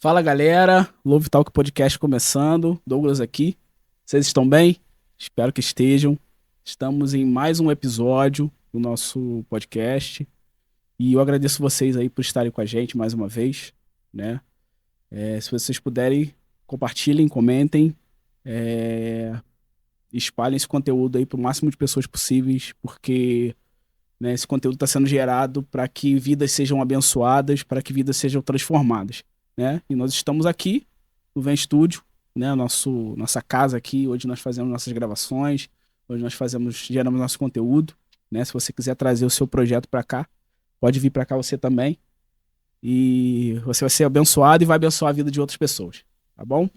Fala galera, Love Talk Podcast começando, Douglas aqui. Vocês estão bem? Espero que estejam. Estamos em mais um episódio do nosso podcast e eu agradeço vocês aí por estarem com a gente mais uma vez, né? Se vocês puderem, compartilhem, comentem, é, espalhem esse conteúdo aí para o máximo de pessoas possíveis, porque né, esse conteúdo está sendo gerado para que vidas sejam abençoadas, para que vidas sejam transformadas, né? E nós estamos aqui no Vem Studio, né? Nossa casa aqui, onde nós fazemos nossas gravações, onde nós geramos nosso conteúdo, né? Se você quiser trazer o seu projeto para cá, pode vir para cá você também. E você vai ser abençoado e vai abençoar a vida de outras pessoas, tá bom?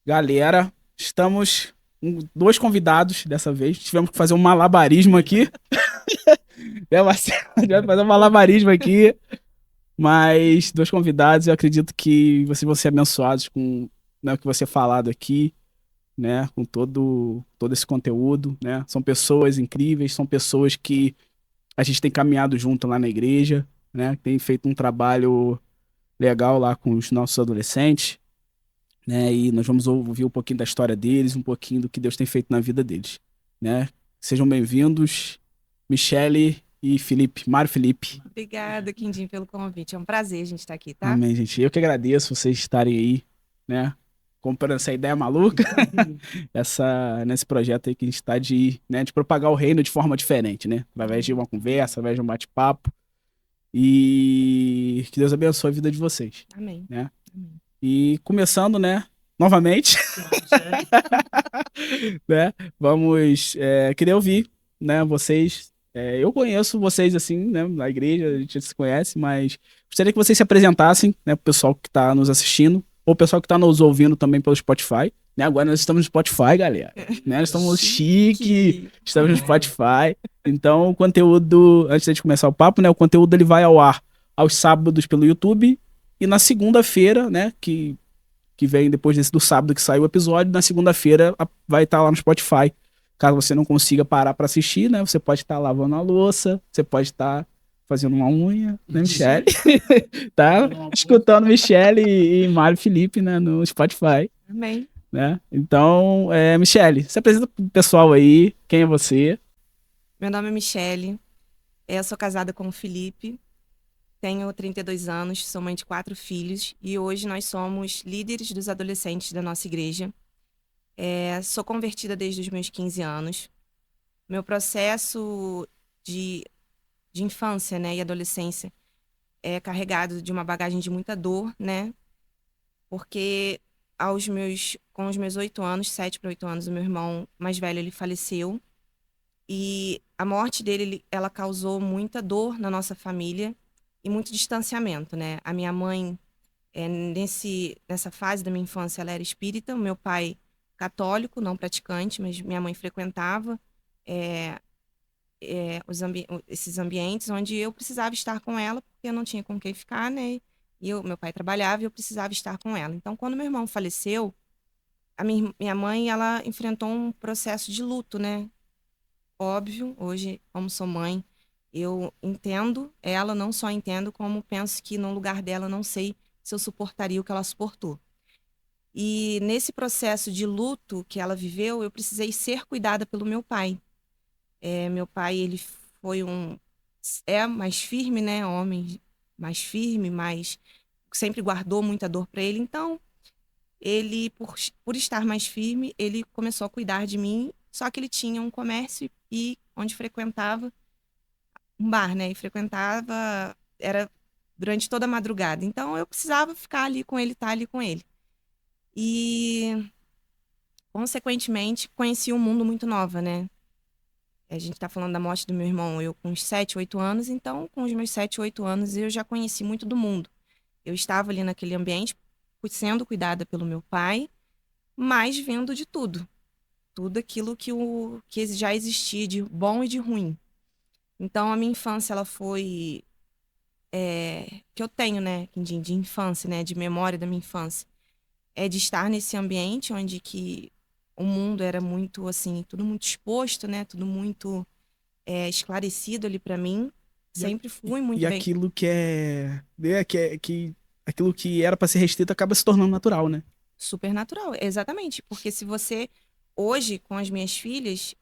Galera, estamos com dois convidados dessa vez. Tivemos que fazer um malabarismo aqui. Marcelo? A gente vai fazer um malabarismo aqui. Mas dois convidados, eu acredito que vocês vão ser abençoados com, né, o que vai ser falado aqui, né? Com todo esse conteúdo, né? São pessoas incríveis, são pessoas que a gente tem caminhado junto lá na igreja, né? Tem feito um trabalho legal lá com os nossos adolescentes, né? E nós vamos ouvir um pouquinho da história deles, um pouquinho do que Deus tem feito na vida deles, né? Sejam bem-vindos, Michele e Felipe, Mário Felipe. Obrigada, Quindim, pelo convite. É um prazer a gente estar aqui, tá? Amém, gente. Eu que agradeço vocês estarem aí, né? Comprando essa ideia maluca, nesse projeto aí que a gente está de propagar o reino de forma diferente, né? Através de uma conversa, através de um bate-papo. E que Deus abençoe a vida de vocês, Amém. né? Amém. E começando, né? Novamente, né? Queria ouvir, né? Vocês. Eu conheço vocês assim, né? Na igreja, a gente se conhece, mas gostaria que vocês se apresentassem, né? Pro pessoal que está nos assistindo, ou o pessoal que está nos ouvindo também pelo Spotify. Né? Agora nós estamos no Spotify, galera. Né? Nós estamos chique, estamos no Spotify. Então, o conteúdo, antes de começar o papo, né? O conteúdo ele vai ao ar aos sábados pelo YouTube e na segunda-feira, né? Que vem depois do sábado que saiu o episódio, na segunda-feira vai estar lá no Spotify. Caso você não consiga parar para assistir, né? Você pode estar lavando a louça, você pode estar fazendo uma unha, né, Michele? Tá escutando Michele e Mário Felipe, né, no Spotify. Amém. Né? Então, Michele, se apresenta pro pessoal aí, quem é você? Meu nome é Michele, eu sou casada com o Felipe, tenho 32 anos, sou mãe de 4 filhos e hoje nós somos líderes dos adolescentes da nossa igreja. Sou convertida desde os meus 15 anos. Meu processo de infância, né, e adolescência é carregado de uma bagagem de muita dor, né? Porque com os meus 8 anos, 7 para 8 anos, o meu irmão mais velho, ele faleceu. E a morte dele, ela causou muita dor na nossa família e muito distanciamento, né? A minha mãe, nessa fase da minha infância, ela era espírita. O meu pai, católico, não praticante, mas minha mãe frequentava é, esses ambientes onde eu precisava estar com ela, porque eu não tinha com quem ficar, né? Meu pai trabalhava e eu precisava estar com ela. Então, quando meu irmão faleceu, a minha mãe, ela enfrentou um processo de luto, né? Óbvio, hoje, como sou mãe, eu entendo ela, não só entendo, como penso que no lugar dela não sei se eu suportaria o que ela suportou. E nesse processo de luto que ela viveu, eu precisei ser cuidada pelo meu pai. Meu pai, ele foi mais firme, né? Homem mais firme, mas sempre guardou muita dor para ele. Então, ele, por estar mais firme, ele começou a cuidar de mim. Só que ele tinha um comércio e onde frequentava um bar, né? E frequentava, era durante toda a madrugada. Então, eu precisava ficar ali com ele, estar ali com ele. E, consequentemente, conheci um mundo muito nova, né? A gente está falando da morte do meu irmão, eu com uns 7, 8 anos, então com os meus 7, 8 anos eu já conheci muito do mundo. Eu estava ali naquele ambiente, sendo cuidada pelo meu pai, mas vendo de tudo. Tudo aquilo que já existia de bom e de ruim. Então a minha infância, ela foi... que eu tenho, né, de infância, né, de memória da minha infância, é de estar nesse ambiente onde que o mundo era muito, assim, tudo muito exposto, né, tudo muito... esclarecido ali pra mim. Sempre fui muito E bem. aquilo que é, né, que aquilo que era pra ser restrito acaba se tornando natural, né? Super natural, exatamente. Porque se você, hoje, com as minhas filhas,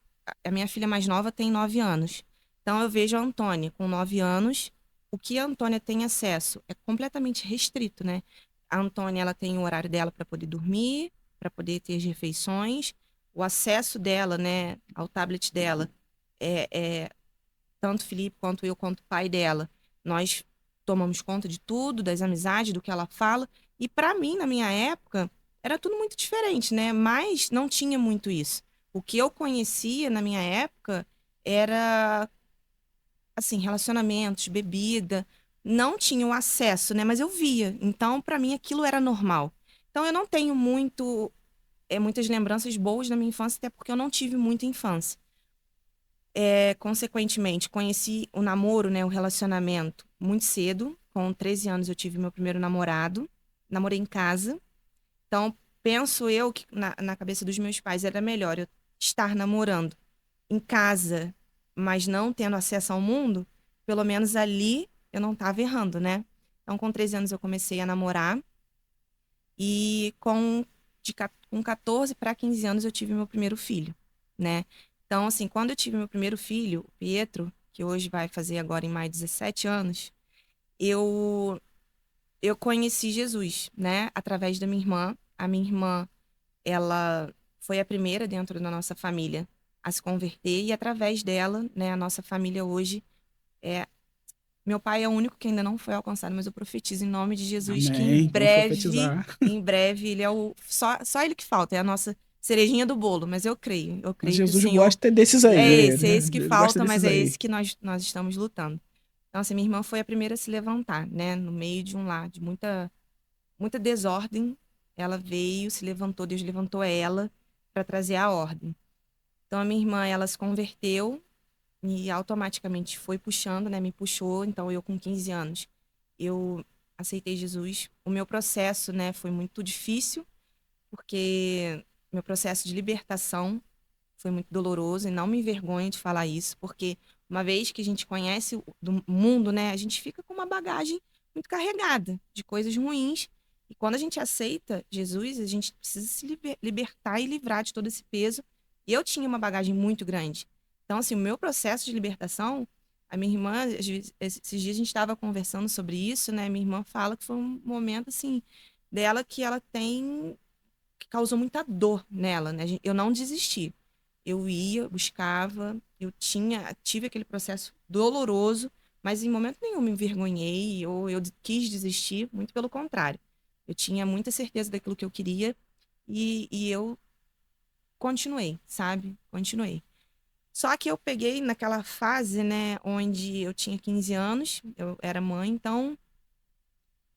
a minha filha mais nova tem 9 anos. Então eu vejo a Antônia com 9 anos, o que a Antônia tem acesso é completamente restrito, né? A Antônia, ela tem o horário dela para poder dormir, para poder ter as refeições, o acesso dela, né, ao tablet dela é tanto o Felipe quanto eu, quanto o pai dela. Nós tomamos conta de tudo, das amizades, do que ela fala. E para mim, na minha época, era tudo muito diferente, né? Mas não tinha muito isso. O que eu conhecia na minha época era, assim, relacionamentos, bebida. Não tinha o acesso, né? Mas eu via. Então, para mim, aquilo era normal. Então, eu não tenho muitas lembranças boas da minha infância, até porque eu não tive muita infância. Consequentemente, conheci o namoro, né, o relacionamento, muito cedo. Com 13 anos eu tive meu primeiro namorado. Namorei em casa. Então, penso eu que na cabeça dos meus pais era melhor eu estar namorando em casa, mas não tendo acesso ao mundo. Pelo menos ali eu não estava errando, né? Então, com 13 anos eu comecei a namorar. E com 14 para 15 anos eu tive meu primeiro filho, né? Então, assim, quando eu tive meu primeiro filho, o Pietro, que hoje vai fazer agora em maio 17 anos, eu eu conheci Jesus, né? Através da minha irmã. A minha irmã, ela foi a primeira dentro da nossa família a se converter e através dela, né, a nossa família hoje é meu pai é o único que ainda não foi alcançado, mas eu profetizo em nome de Jesus que Amém. Vamos profetizar. em breve, ele é só ele que falta, é a nossa cerejinha do bolo, mas eu Mas creio que o Jesus Senhor gosta desses aí, é né? esse que Ele gosta falta, mas desses é aí. esse que nós estamos lutando. Então, assim, minha irmã foi a primeira a se levantar, né, no meio de um lar de muita desordem, ela veio, se levantou, Deus levantou ela para trazer a ordem. Então, a minha irmã, ela se converteu e automaticamente foi puxando, né? Me puxou. Então, eu com 15 anos, eu aceitei Jesus. O meu processo, né, foi muito difícil, porque meu processo de libertação foi muito doloroso e não me envergonho de falar isso, porque uma vez que a gente conhece o do mundo, né, a gente fica com uma bagagem muito carregada de coisas ruins. E quando a gente aceita Jesus, a gente precisa se libertar e livrar de todo esse peso. E eu tinha uma bagagem muito grande. Então, assim, o meu processo de libertação, a minha irmã, esses dias a gente estava conversando sobre isso, né? Minha irmã fala que foi um momento, assim, dela que ela tem, que causou muita dor nela, né? Eu não desisti. Eu ia, buscava, tive aquele processo doloroso, mas em momento nenhum me envergonhei ou eu quis desistir, muito pelo contrário. Eu tinha muita certeza daquilo que eu queria e eu continuei, sabe? Continuei. Só que eu peguei naquela fase, né, onde eu tinha 15 anos, eu era mãe, então,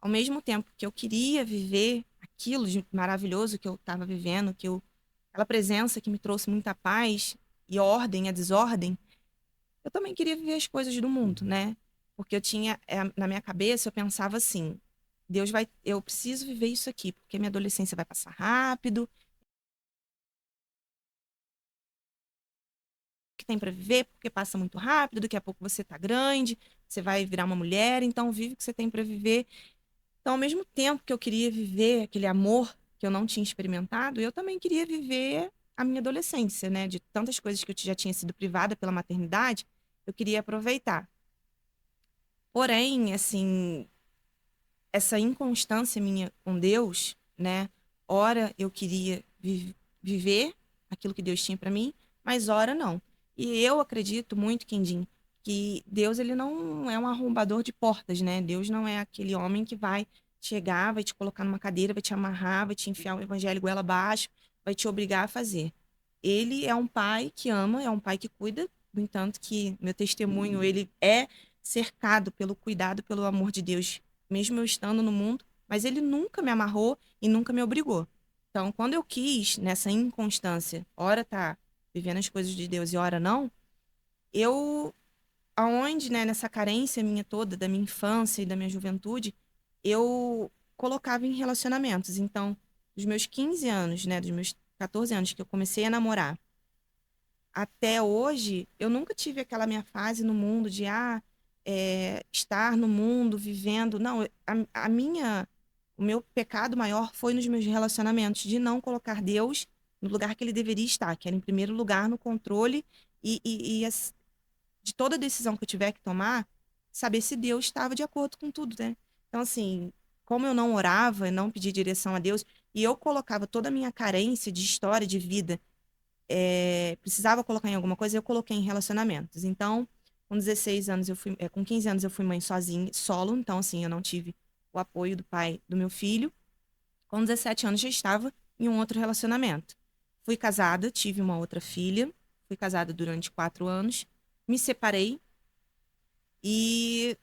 ao mesmo tempo que eu queria viver aquilo de maravilhoso que eu estava vivendo, aquela presença que me trouxe muita paz e ordem, a desordem, eu também queria viver as coisas do mundo, né? Porque na minha cabeça, eu pensava assim, eu preciso viver isso aqui, porque minha adolescência vai passar rápido, o que tem para viver, porque passa muito rápido, daqui a pouco você tá grande, você vai virar uma mulher, então vive o que você tem para viver. Então, ao mesmo tempo que eu queria viver aquele amor que eu não tinha experimentado, eu também queria viver a minha adolescência, né? De tantas coisas que eu já tinha sido privada pela maternidade, eu queria aproveitar. Porém, assim, essa inconstância minha com Deus, né? Ora eu queria viver aquilo que Deus tinha para mim, mas ora não. E eu acredito muito, Quindim, que Deus ele não é um arrombador de portas, né? Deus não é aquele homem que vai chegar, vai te colocar numa cadeira, vai te amarrar, vai te enfiar o evangelho goela abaixo, vai te obrigar a fazer. Ele é um pai que ama, é um pai que cuida, no entanto que meu testemunho ele é cercado pelo cuidado, pelo amor de Deus mesmo eu estando no mundo, mas ele nunca me amarrou e nunca me obrigou. Então, quando eu quis, nessa inconstância, ora tá vivendo as coisas de Deus e ora não, eu, aonde, né, nessa carência minha toda, da minha infância e da minha juventude, eu colocava em relacionamentos. Então, dos meus 15 anos, né, dos meus 14 anos que eu comecei a namorar, até hoje, eu nunca tive aquela minha fase no mundo de estar no mundo, vivendo. Não, a minha O meu pecado maior foi nos meus relacionamentos, de não colocar Deus no lugar que ele deveria estar, que era em primeiro lugar no controle de toda decisão que eu tiver que tomar, saber se Deus estava de acordo com tudo, né? Então, assim, como eu não orava, e não pedia direção a Deus, e eu colocava toda a minha carência de história, de vida, precisava colocar em alguma coisa, eu coloquei em relacionamentos. Então, com 16 anos, com 15 anos eu fui mãe sozinha, solo, então, assim, eu não tive o apoio do pai do meu filho. Com 17 anos já estava em um outro relacionamento. Fui casada, tive uma outra filha, fui casada durante 4 anos, me separei e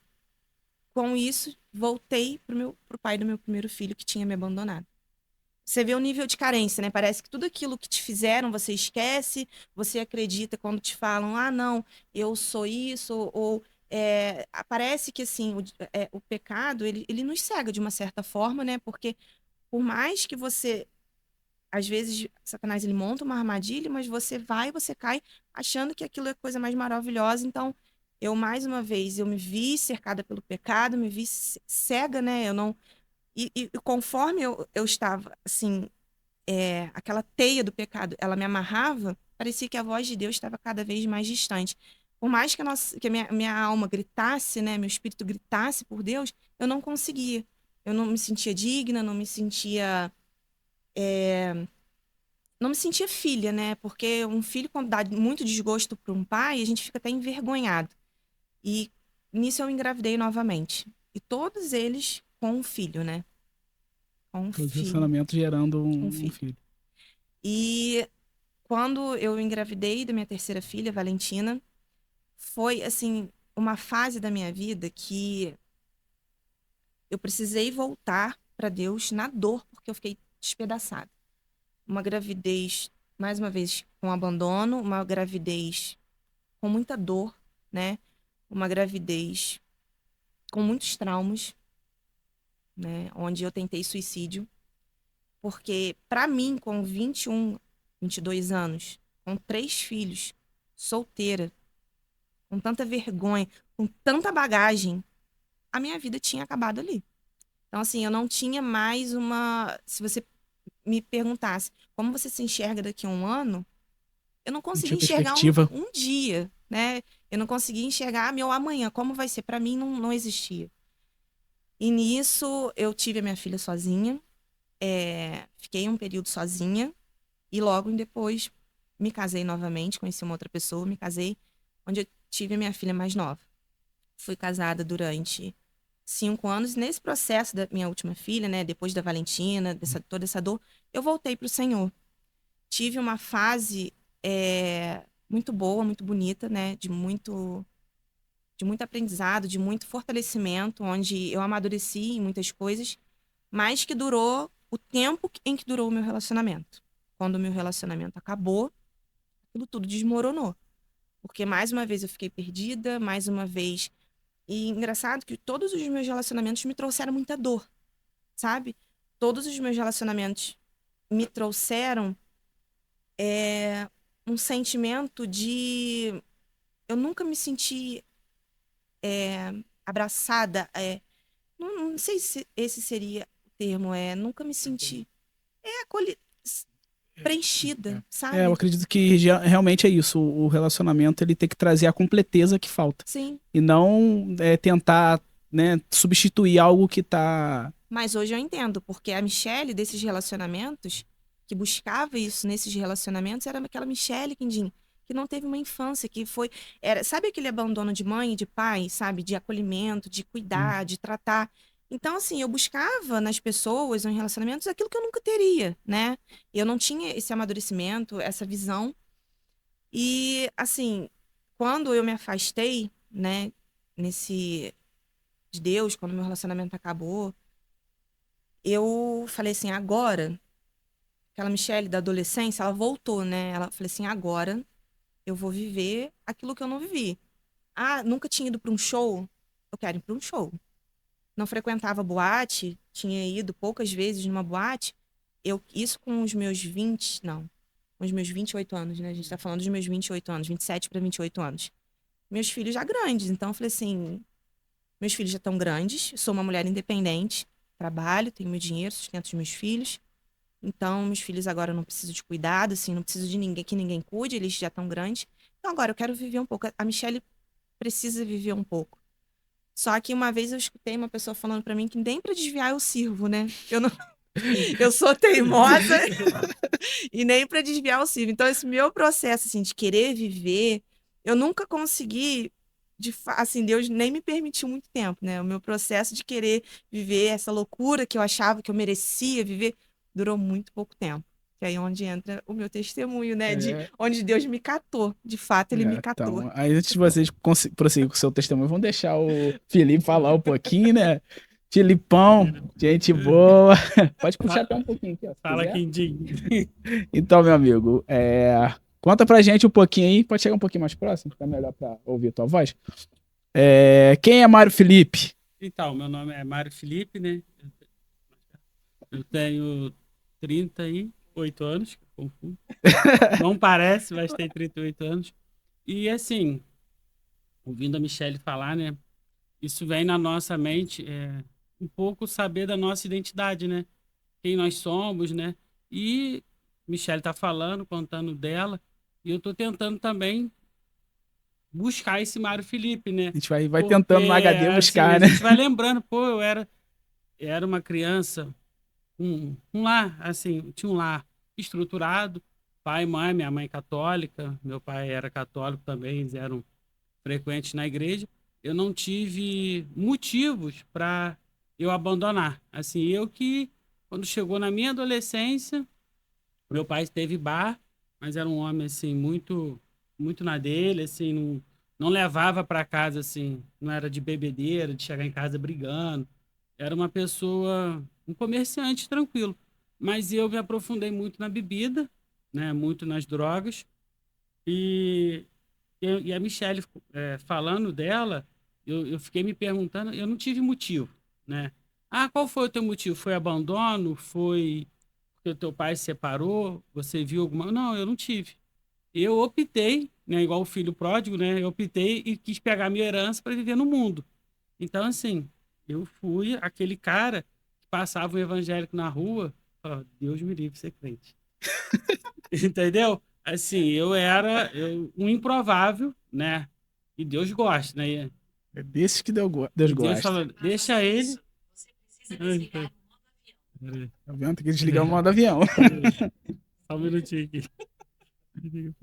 com isso voltei pro pai do meu primeiro filho que tinha me abandonado. Você vê o nível de carência, né? Parece que tudo aquilo que te fizeram, você esquece, você acredita quando te falam, ah, não, eu sou isso, ou parece que assim, o pecado, ele nos cega de uma certa forma, né? Porque por mais que você, às vezes, Satanás ele monta uma armadilha, mas você vai, você cai achando que aquilo é a coisa mais maravilhosa. Então, eu mais uma vez, eu me vi cercada pelo pecado, me vi cega, né? Eu não e conforme eu estava assim, aquela teia do pecado, ela me amarrava, parecia que a voz de Deus estava cada vez mais distante. Por mais que que a minha alma gritasse, né, meu espírito gritasse por Deus, eu não conseguia. Eu não me sentia digna, não me sentia filha, né? Porque um filho, quando dá muito desgosto para um pai, a gente fica até envergonhado. E nisso eu engravidei novamente. E todos eles com um filho, né? Com um Todo filho. relacionamento gerando Um um filho. filho. E quando eu engravidei da minha terceira filha, Valentina, foi assim uma fase da minha vida que eu precisei voltar para Deus na dor, porque eu fiquei despedaçada. Uma gravidez, mais uma vez, com abandono, uma gravidez com muita dor, né? Uma gravidez com muitos traumas, né? Onde eu tentei suicídio, porque para mim, com 21, 22 anos, com 3 filhos, solteira, com tanta vergonha, com tanta bagagem, a minha vida tinha acabado ali. Então, assim, eu não tinha mais uma. Se você me perguntasse como você se enxerga daqui a um ano, eu não Não conseguia tinha enxergar perspectiva. um dia, né? Eu não conseguia enxergar meu amanhã, como vai ser. Para mim, não existia. E nisso, eu tive a minha filha sozinha, fiquei um período sozinha, e logo depois me casei novamente, conheci uma outra pessoa, me casei, onde eu tive a minha filha mais nova. Fui casada durante 5 anos. Nesse processo da minha última filha, né, depois da Valentina, toda essa dor, eu voltei para o Senhor. Tive uma fase muito boa, muito bonita, né, de muito aprendizado, de muito fortalecimento, onde eu amadureci em muitas coisas, mas que durou o tempo em que durou o meu relacionamento. Quando o meu relacionamento acabou, aquilo tudo desmoronou. Porque mais uma vez eu fiquei perdida, mais uma vez. E engraçado que todos os meus relacionamentos me trouxeram muita dor, sabe? Todos os meus relacionamentos me trouxeram um sentimento de. Eu nunca me senti abraçada. Não sei se esse seria o termo, nunca me senti acolhida, preenchida, Eu sabe? acredito que realmente é isso. O relacionamento ele tem que trazer a completeza que falta. Sim. E não tentar, né, substituir algo que tá. Mas hoje eu entendo, porque a Michelle desses relacionamentos, que buscava isso nesses relacionamentos, era aquela Michelle, Quindim, que não teve uma infância, que foi. Sabe aquele abandono de mãe e de pai, sabe? De acolhimento, de cuidar, de tratar. Então, assim, eu buscava nas pessoas, em relacionamentos, aquilo que eu nunca teria, né? Eu não tinha esse amadurecimento, essa visão. E, assim, quando eu me afastei, né, nesse. De Deus, quando meu relacionamento acabou, eu falei assim, agora, aquela Michelle da adolescência, ela voltou, né? Ela falei assim, agora eu vou viver aquilo que eu não vivi. Ah, nunca tinha ido para um show? Eu quero ir para um show. Não frequentava boate, tinha ido poucas vezes numa boate. Isso com os meus 20, não, com os meus 28 anos, né? A gente tá falando dos meus 28 anos, 27 para 28 anos. Meus filhos já grandes, então eu falei assim, meus filhos já estão grandes, sou uma mulher independente, trabalho, tenho meu dinheiro, sustento os meus filhos. Então, meus filhos agora eu não preciso de cuidado, assim, não preciso de ninguém que ninguém cuide, eles já estão grandes. Então, agora eu quero viver um pouco. A Michelle precisa viver um pouco. Só que uma vez eu escutei uma pessoa falando pra mim que nem pra desviar eu sirvo, né? Eu não, eu sou teimosa e nem pra desviar eu sirvo. Então, esse meu processo, assim, de querer viver, eu nunca consegui, assim, Deus nem me permitiu muito tempo, né? O meu processo de querer viver essa loucura que eu achava que eu merecia viver, durou muito pouco tempo. Que aí é onde entra o meu testemunho, né? De É, onde Deus me catou. De fato, ele me catou. então, aí antes de vocês prosseguir com o seu testemunho, vamos deixar o Felipe falar um pouquinho, né? Filipão, gente boa. Pode puxar até um pouquinho aqui, ó, se Fala, quiser. Quindim. Então, meu amigo, conta pra gente um pouquinho aí, pode chegar um pouquinho mais próximo, fica melhor pra ouvir a tua voz. Quem é Mário Felipe? Então, meu nome é Mário Felipe, né? Eu tenho 38 anos, confundo. Não parece, mas tem 38 anos. E assim, ouvindo a Michelle falar, né? Isso vem na nossa mente, um pouco saber da nossa identidade, né? Quem nós somos, né? E Michelle tá falando, contando dela, e eu tô tentando também buscar esse Mário Felipe, né? A gente vai Porque, tentando no HD assim, buscar, a né? gente vai lembrando, pô, eu era uma criança, um lar, assim, tinha um lar estruturado, pai, mãe, minha mãe católica, meu pai era católico também, eles eram frequentes na igreja. Eu não tive motivos para eu abandonar. Assim, quando chegou na minha adolescência, meu pai teve bar, mas era um homem, assim, muito, muito na dele, assim, não levava para casa, assim, não era de bebedeira, de chegar em casa brigando. Era uma pessoa, um comerciante tranquilo. Mas eu me aprofundei muito na bebida, né, muito nas drogas. E, e a Michelle, falando dela, eu fiquei me perguntando, eu não tive motivo, né? Ah, qual foi o teu motivo? Foi abandono? Foi porque o teu pai se separou? Você viu alguma... Não, eu não tive. Eu optei, né, igual o filho pródigo, né? Eu optei e quis pegar minha herança para viver no mundo. Então, assim, eu fui aquele cara que passava um evangélico na rua, falava, Deus me livre de ser crente. Entendeu? Assim, um improvável, né? E Deus gosta, né? É desses que Deus E Deus gosta. fala, deixa ele. Tá vendo? Tem que desligar o modo avião. Só um minutinho aqui.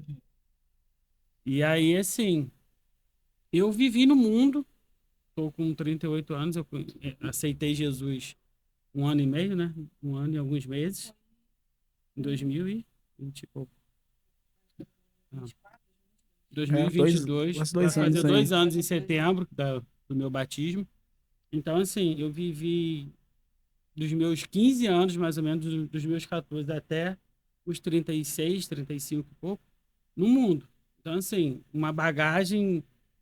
E aí, assim, eu vivi no mundo, tô com 38 anos, eu aceitei Jesus 1 ano e meio, né? 1 ano e alguns meses, em 2020 e pouco. Não, Quase 2022, vai dois anos fazer aí. 2 anos em setembro do meu batismo. Então, assim, eu vivi dos meus 15 anos, mais ou menos, dos meus 14 até os 36, 35 e pouco, no mundo. Então, assim,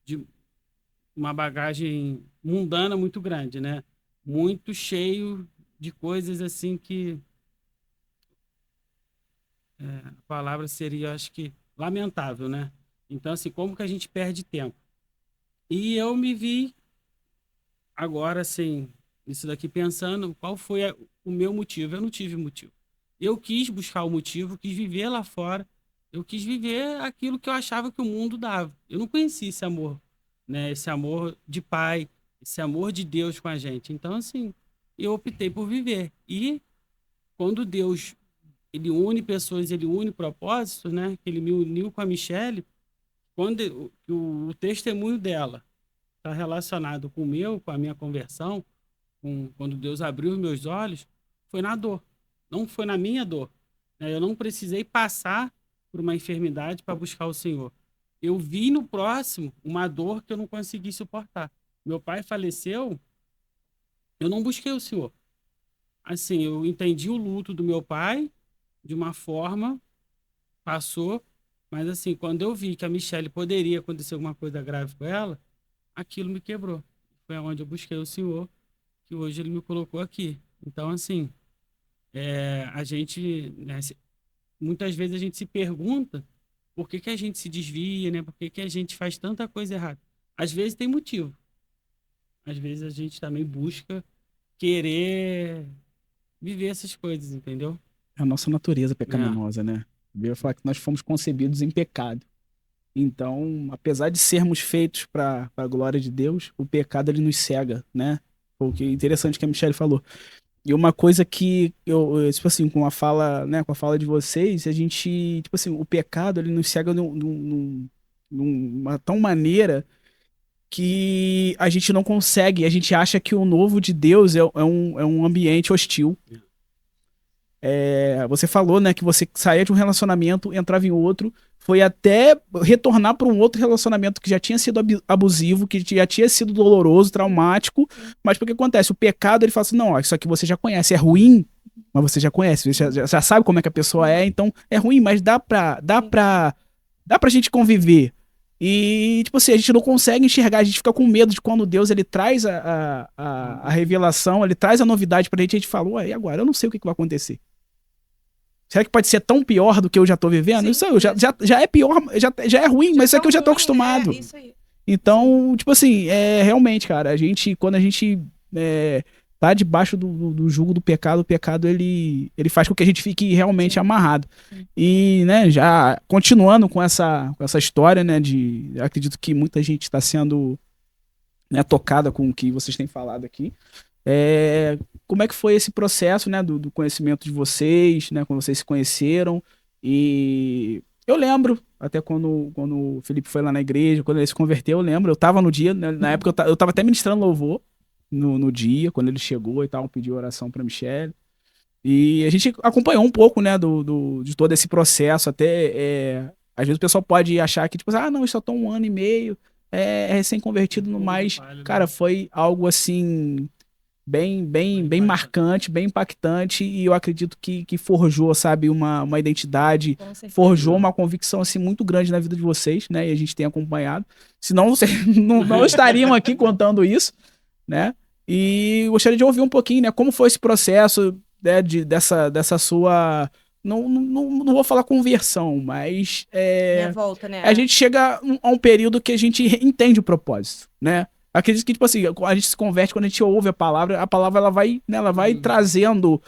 de uma bagagem mundana muito grande, né? Muito cheio de coisas assim que a palavra seria, acho que, lamentável, né? Então, assim, como que a gente perde tempo? E eu me vi agora, assim, isso daqui pensando, qual foi o meu motivo? Eu não tive motivo. Eu quis buscar o motivo, quis viver lá fora, eu quis viver aquilo que eu achava que o mundo dava. Eu não conhecia esse amor, né? Esse amor de pai, esse amor de Deus com a gente. Então, assim, eu optei por viver. E quando Deus, ele une pessoas, ele une propósitos, né? Que ele me uniu com a Michelle, quando o testemunho dela está relacionado com o meu, com a minha conversão, quando Deus abriu os meus olhos, foi na dor. Não foi na minha dor, né? Eu não precisei passar por uma enfermidade para buscar o Senhor. Eu vi no próximo uma dor que eu não consegui suportar. Meu pai faleceu, eu não busquei o Senhor. Assim, eu entendi o luto do meu pai de uma forma, passou, mas assim, quando eu vi que a Michelle poderia acontecer alguma coisa grave com ela, aquilo me quebrou. Foi onde eu busquei o Senhor, que hoje ele me colocou aqui. Então, assim, a gente, né, muitas vezes a gente se pergunta por que que a gente se desvia, né? Por que que a gente faz tanta coisa errada? Às vezes tem motivo. Às vezes a gente também busca querer viver essas coisas, entendeu? É a nossa natureza pecaminosa, né? A Bíblia fala que nós fomos concebidos em pecado. Então, apesar de sermos feitos para a glória de Deus, o pecado ele nos cega, né? O que é interessante que a Michelle falou. E uma coisa que tipo assim, com a fala, né, com a fala de vocês, a gente, tipo assim, o pecado ele nos cega numa tão maneira que a gente não consegue, a gente acha que o novo de Deus é um ambiente hostil. Você falou, né, que você saía de um relacionamento, entrava em outro, foi até retornar para um outro relacionamento que já tinha sido abusivo, que já tinha sido doloroso, traumático, mas porque acontece? O pecado, ele fala assim, não, ó, isso aqui você já conhece, é ruim, mas você já conhece, você já sabe como é que a pessoa é, então é ruim, mas dá pra gente conviver. E, tipo assim, a gente não consegue enxergar, a gente fica com medo de quando Deus, ele traz a revelação, ele traz a novidade pra gente, a gente fala, ué, e agora? Eu não sei o que vai acontecer. Será que pode ser tão pior do que eu já tô vivendo? Sim, isso aí, já é pior, já é ruim, mas isso aqui eu já tô acostumado. Isso aí. Então, tipo assim, realmente, cara, quando a gente tá debaixo do jugo do pecado, o pecado ele faz com que a gente fique realmente amarrado. E, né, já continuando com essa história, né, eu acredito que muita gente está sendo, né, tocada com o que vocês têm falado aqui. Como é que foi esse processo, né, do conhecimento de vocês, né, quando vocês se conheceram? E eu lembro, até quando o Felipe foi lá na igreja, quando ele se converteu, eu lembro, eu tava no dia, né, na época eu tava até ministrando louvor no dia, quando ele chegou e tal, pediu oração pra Michelle. E a gente acompanhou um pouco, né, de todo esse processo, até, às vezes o pessoal pode achar que, tipo, não, eu só tô 1 ano e meio, é recém-convertido no mais. Cara, foi algo assim bem marcante, bem impactante, e eu acredito que forjou, sabe, uma identidade, forjou uma convicção, assim, muito grande na vida de vocês, né, e a gente tem acompanhado, senão vocês não estariam aqui contando isso, né, e gostaria de ouvir um pouquinho, né, como foi esse processo, né, dessa sua, não vou falar conversão, mas Minha volta, né? a gente chega a um período que a gente entende o propósito, né, acredito que, tipo assim, a gente se converte quando a gente ouve a palavra ela vai, né, ela vai trazendo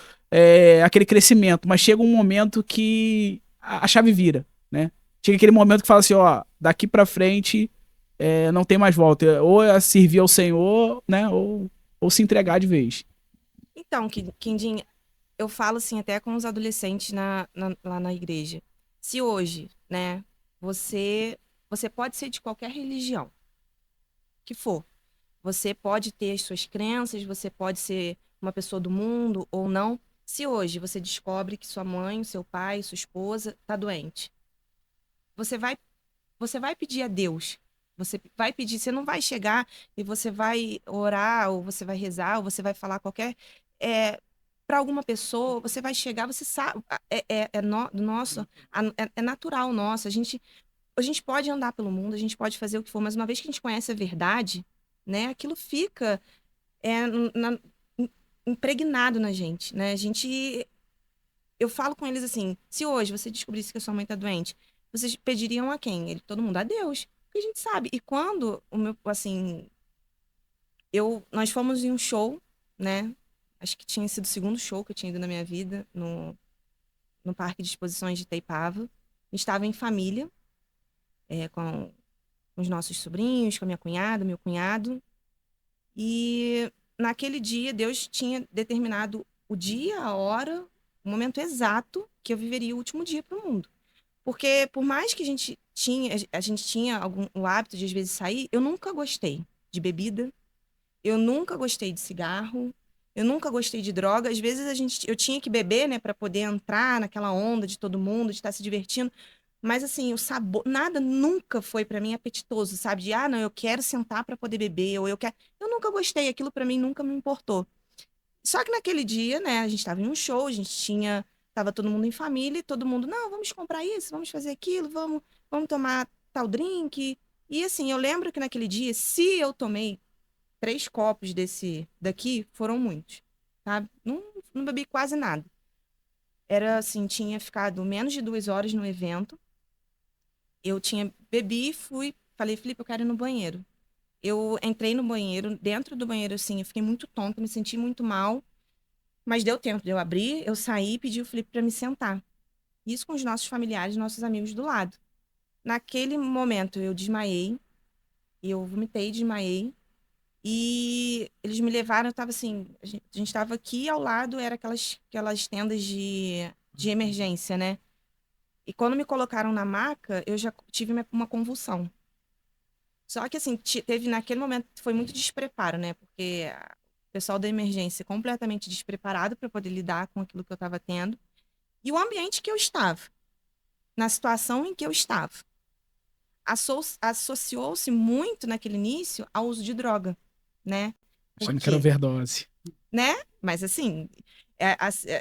aquele crescimento, mas chega um momento que a chave vira, né? Chega aquele momento que fala assim, ó, daqui pra frente não tem mais volta, ou é servir ao Senhor, né, ou se entregar de vez. Então, Quindim, eu falo assim até com os adolescentes lá na igreja. Se hoje, né, você pode ser de qualquer religião que for. Você pode ter as suas crenças, você pode ser uma pessoa do mundo ou não. Se hoje você descobre que sua mãe, seu pai, sua esposa está doente, você vai pedir a Deus. Você vai pedir, você não vai chegar e você vai orar, ou você vai rezar, ou você vai falar qualquer. Para alguma pessoa, você vai chegar, você sabe, nosso, é natural nosso. A gente pode andar pelo mundo, a gente pode fazer o que for, mas uma vez que a gente conhece a verdade, né, aquilo fica é, na- impregnado na gente, né? Eu falo com eles assim: se hoje você descobrisse que a sua mãe tá doente, vocês pediriam a quem? Todo mundo a Deus, porque a gente sabe. E quando nós fomos em um show, né? Acho que tinha sido o segundo show que eu tinha ido na minha vida no Parque de Exposições de Itaipava. A gente estava em família, com os nossos sobrinhos, com a minha cunhada, meu cunhado. E naquele dia, Deus tinha determinado o dia, a hora, o momento exato que eu viveria o último dia para o mundo. Porque por mais que a gente tinha o hábito de às vezes sair, eu nunca gostei de bebida, eu nunca gostei de cigarro, eu nunca gostei de droga. Às vezes eu tinha que beber, né, para poder entrar naquela onda de todo mundo, de estar se divertindo. Mas assim, o sabor, nada nunca foi pra mim apetitoso, sabe? De, não, eu quero sentar pra poder beber, ou eu quero. Eu nunca gostei, aquilo pra mim nunca me importou. Só que naquele dia, né, a gente tava em um show, tava todo mundo em família, e todo mundo, não, vamos comprar isso, vamos fazer aquilo, vamos tomar tal drink. E assim, eu lembro que naquele dia, se eu tomei 3 copos daqui, foram muitos, sabe? Não bebi quase nada. Era assim, tinha ficado menos de 2 horas no evento. Eu bebi, falei, Felipe, eu quero ir no banheiro. Eu entrei no banheiro, dentro do banheiro, assim, eu fiquei muito tonta, me senti muito mal, mas deu tempo de eu abrir, eu saí e pedi o Felipe para me sentar. Isso com os nossos familiares, nossos amigos do lado. Naquele momento eu desmaiei, eu vomitei, desmaiei, e eles me levaram, eu tava assim, a gente tava aqui ao lado, era aquelas tendas de emergência, né? E quando me colocaram na maca, eu já tive uma convulsão. Só que assim, teve naquele momento, foi muito despreparo, né? Porque o pessoal da emergência completamente despreparado para poder lidar com aquilo que eu estava tendo. E o ambiente que eu estava, na situação em que eu estava. Associou-se muito naquele início ao uso de droga, né? Por Achando que era quê? overdose. Né? Mas assim,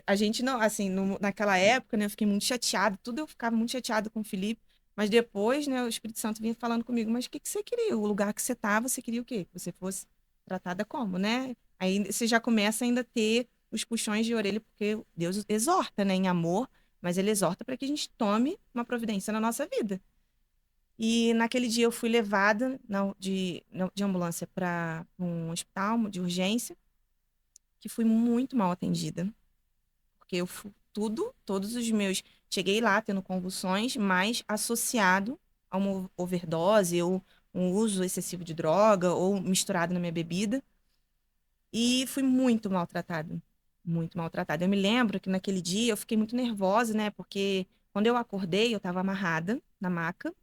a gente não, assim, naquela época, né, eu fiquei muito chateada, tudo eu ficava muito chateada com o Felipe, mas depois, né, o Espírito Santo vinha falando comigo, mas o que que você queria? O lugar que você estava, você queria o quê? Que você fosse tratada como, né? Aí você já começa ainda a ter os puxões de orelha, porque Deus exorta, né, em amor, mas ele exorta para que a gente tome uma providência na nossa vida. E naquele dia eu fui levada de ambulância para um hospital de urgência, que fui muito mal atendida, porque todos os meus, cheguei lá tendo convulsões, mas associado a uma overdose ou um uso excessivo de droga ou misturado na minha bebida, e fui muito maltratada. Eu me lembro que naquele dia eu fiquei muito nervosa, né, porque quando eu acordei, eu estava amarrada na maca,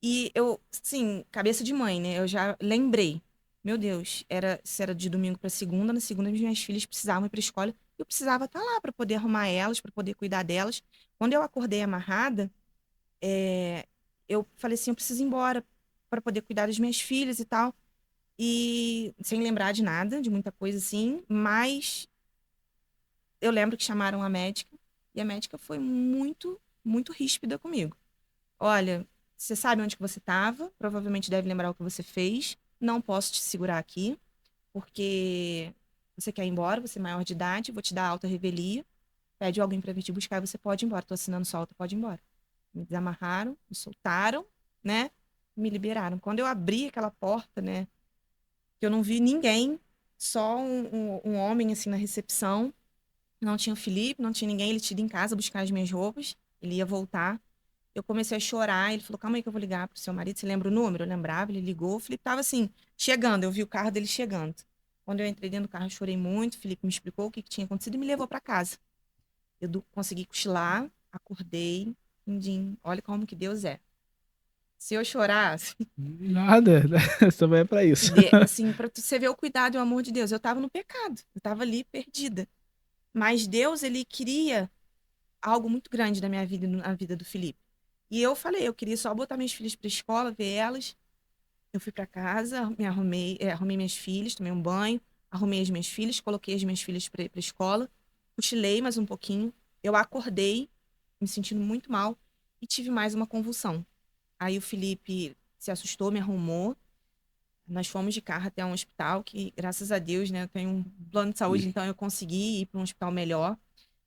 e eu, sim, cabeça de mãe, né, eu já lembrei. Meu Deus, se era de domingo para segunda, na segunda minhas filhas precisavam ir para a escola, eu precisava estar lá para poder arrumar elas, para poder cuidar delas. Quando eu acordei amarrada, eu falei assim, eu preciso ir embora para poder cuidar das minhas filhas e tal. E sem lembrar de nada, de muita coisa assim, mas eu lembro que chamaram a médica e a médica foi muito, muito ríspida comigo. Olha, você sabe onde que você estava, provavelmente deve lembrar o que você fez. Não posso te segurar aqui, porque você quer ir embora, você é maior de idade, vou te dar alta revelia, pede alguém para vir te buscar e você pode ir embora. Tô assinando sua alta, pode ir embora. Me desamarraram, me soltaram, né? Me liberaram. Quando eu abri aquela porta, né? Que eu não vi ninguém, só um homem assim na recepção. Não tinha o Felipe, não tinha ninguém, ele tinha ido em casa buscar as minhas roupas, ele ia voltar. Eu comecei a chorar, ele falou, calma aí que eu vou ligar pro seu marido, você lembra o número? Eu lembrava, ele ligou, o Felipe tava assim, chegando, eu vi o carro dele chegando. Quando eu entrei dentro do carro, eu chorei muito, o Felipe me explicou o que tinha acontecido e me levou para casa. Eu consegui cochilar, acordei, Indim, olha como que Deus é. Se eu chorasse, Nada, só vai pra isso. assim, para você ver o cuidado e o amor de Deus, eu tava no pecado, eu tava ali perdida. Mas Deus, ele queria algo muito grande na minha vida e na vida do Felipe. E eu falei, eu queria só botar minhas filhas para escola, ver elas. Eu fui para casa, me arrumei, arrumei minhas filhas, tomei um banho, arrumei as minhas filhas, coloquei as minhas filhas para escola, cochilei mais um pouquinho. Eu acordei, me sentindo muito mal e tive mais uma convulsão. Aí o Felipe se assustou, me arrumou. Nós fomos de carro até um hospital que, graças a Deus, né, eu tenho um plano de saúde, então eu consegui ir para um hospital melhor.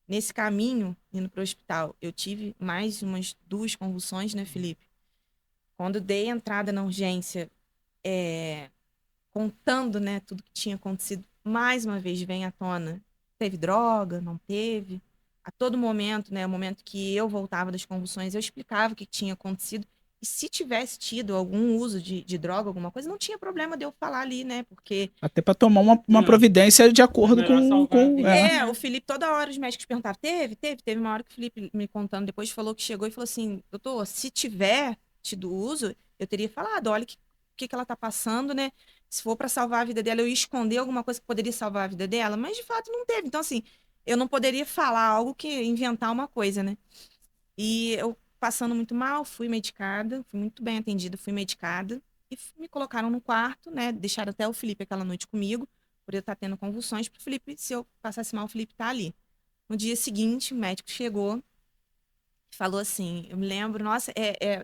Nesse caminho, indo para o hospital, eu tive mais umas 2 convulsões, né, Felipe? Quando dei entrada na urgência, contando, né, tudo que tinha acontecido, mais uma vez vem à tona. Teve droga, não teve? A todo momento, né, o momento que eu voltava das convulsões, eu explicava o que tinha acontecido. E se tivesse tido algum uso de droga, alguma coisa, não tinha problema de eu falar ali, né? Porque Até pra tomar uma É, providência de é acordo melhor salvar a vida, o né? Felipe, toda hora os médicos perguntavam, teve uma hora que o Felipe me contando, depois falou que chegou e falou assim, doutor, se tiver tido uso, eu teria falado, olha o que ela tá passando, né? Se for para salvar a vida dela, eu ia esconder alguma coisa que poderia salvar a vida dela, mas de fato não teve. Então, assim, eu não poderia falar algo que inventar uma coisa, né? E eu passando muito mal, fui medicada, fui muito bem atendida, fui medicada e me colocaram no quarto, né? Deixaram até o Felipe aquela noite comigo, por eu estar tendo convulsões, pro Felipe, se eu passasse mal, o Felipe tá ali. No dia seguinte, o médico chegou e falou assim, eu me lembro, nossa,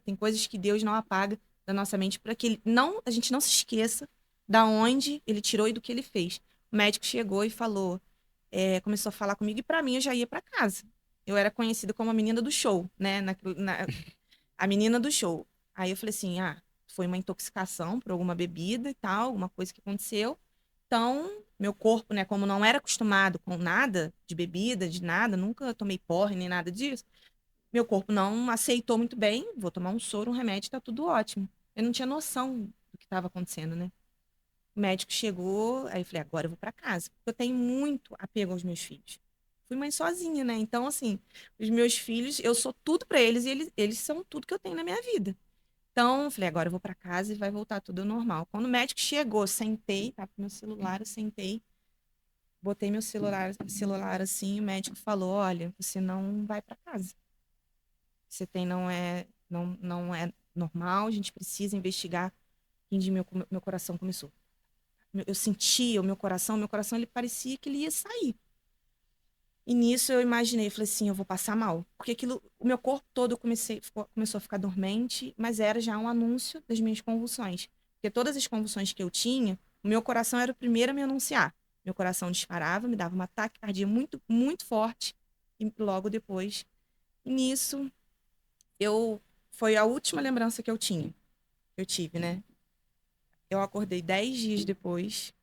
tem coisas que Deus não apaga da nossa mente para que a gente não se esqueça da onde ele tirou e do que ele fez. O médico chegou e falou, começou a falar comigo e para mim eu já ia para casa. Eu era conhecida como a menina do show, né? A menina do show. Aí eu falei assim, foi uma intoxicação por alguma bebida e tal, alguma coisa que aconteceu. Então, meu corpo, né, como não era acostumado com nada de bebida, de nada, nunca tomei porre nem nada disso, meu corpo não aceitou muito bem, vou tomar um soro, um remédio, tá tudo ótimo. Eu não tinha noção do que estava acontecendo, né? O médico chegou, aí eu falei, agora eu vou para casa, porque eu tenho muito apego aos meus filhos. Fui mãe sozinha, né? Então, assim, os meus filhos, eu sou tudo para eles e eles são tudo que eu tenho na minha vida. Então, eu falei, agora eu vou para casa e vai voltar tudo ao normal. Quando o médico chegou, sentei, tá com meu celular, eu sentei, botei meu celular assim, o médico falou, olha, você não vai para casa. Você tem não é normal, a gente precisa investigar onde meu coração começou. Eu sentia o meu coração ele parecia que ele ia sair. E nisso eu imaginei, falei assim, eu vou passar mal. Porque aquilo, o meu corpo todo começou a ficar dormente, mas era já um anúncio das minhas convulsões. Porque todas as convulsões que eu tinha, o meu coração era o primeiro a me anunciar. Meu coração disparava, me dava um ataque cardíaco muito, muito forte. E logo depois, e nisso, foi a última lembrança que eu tive, né? Eu acordei 10 dias depois,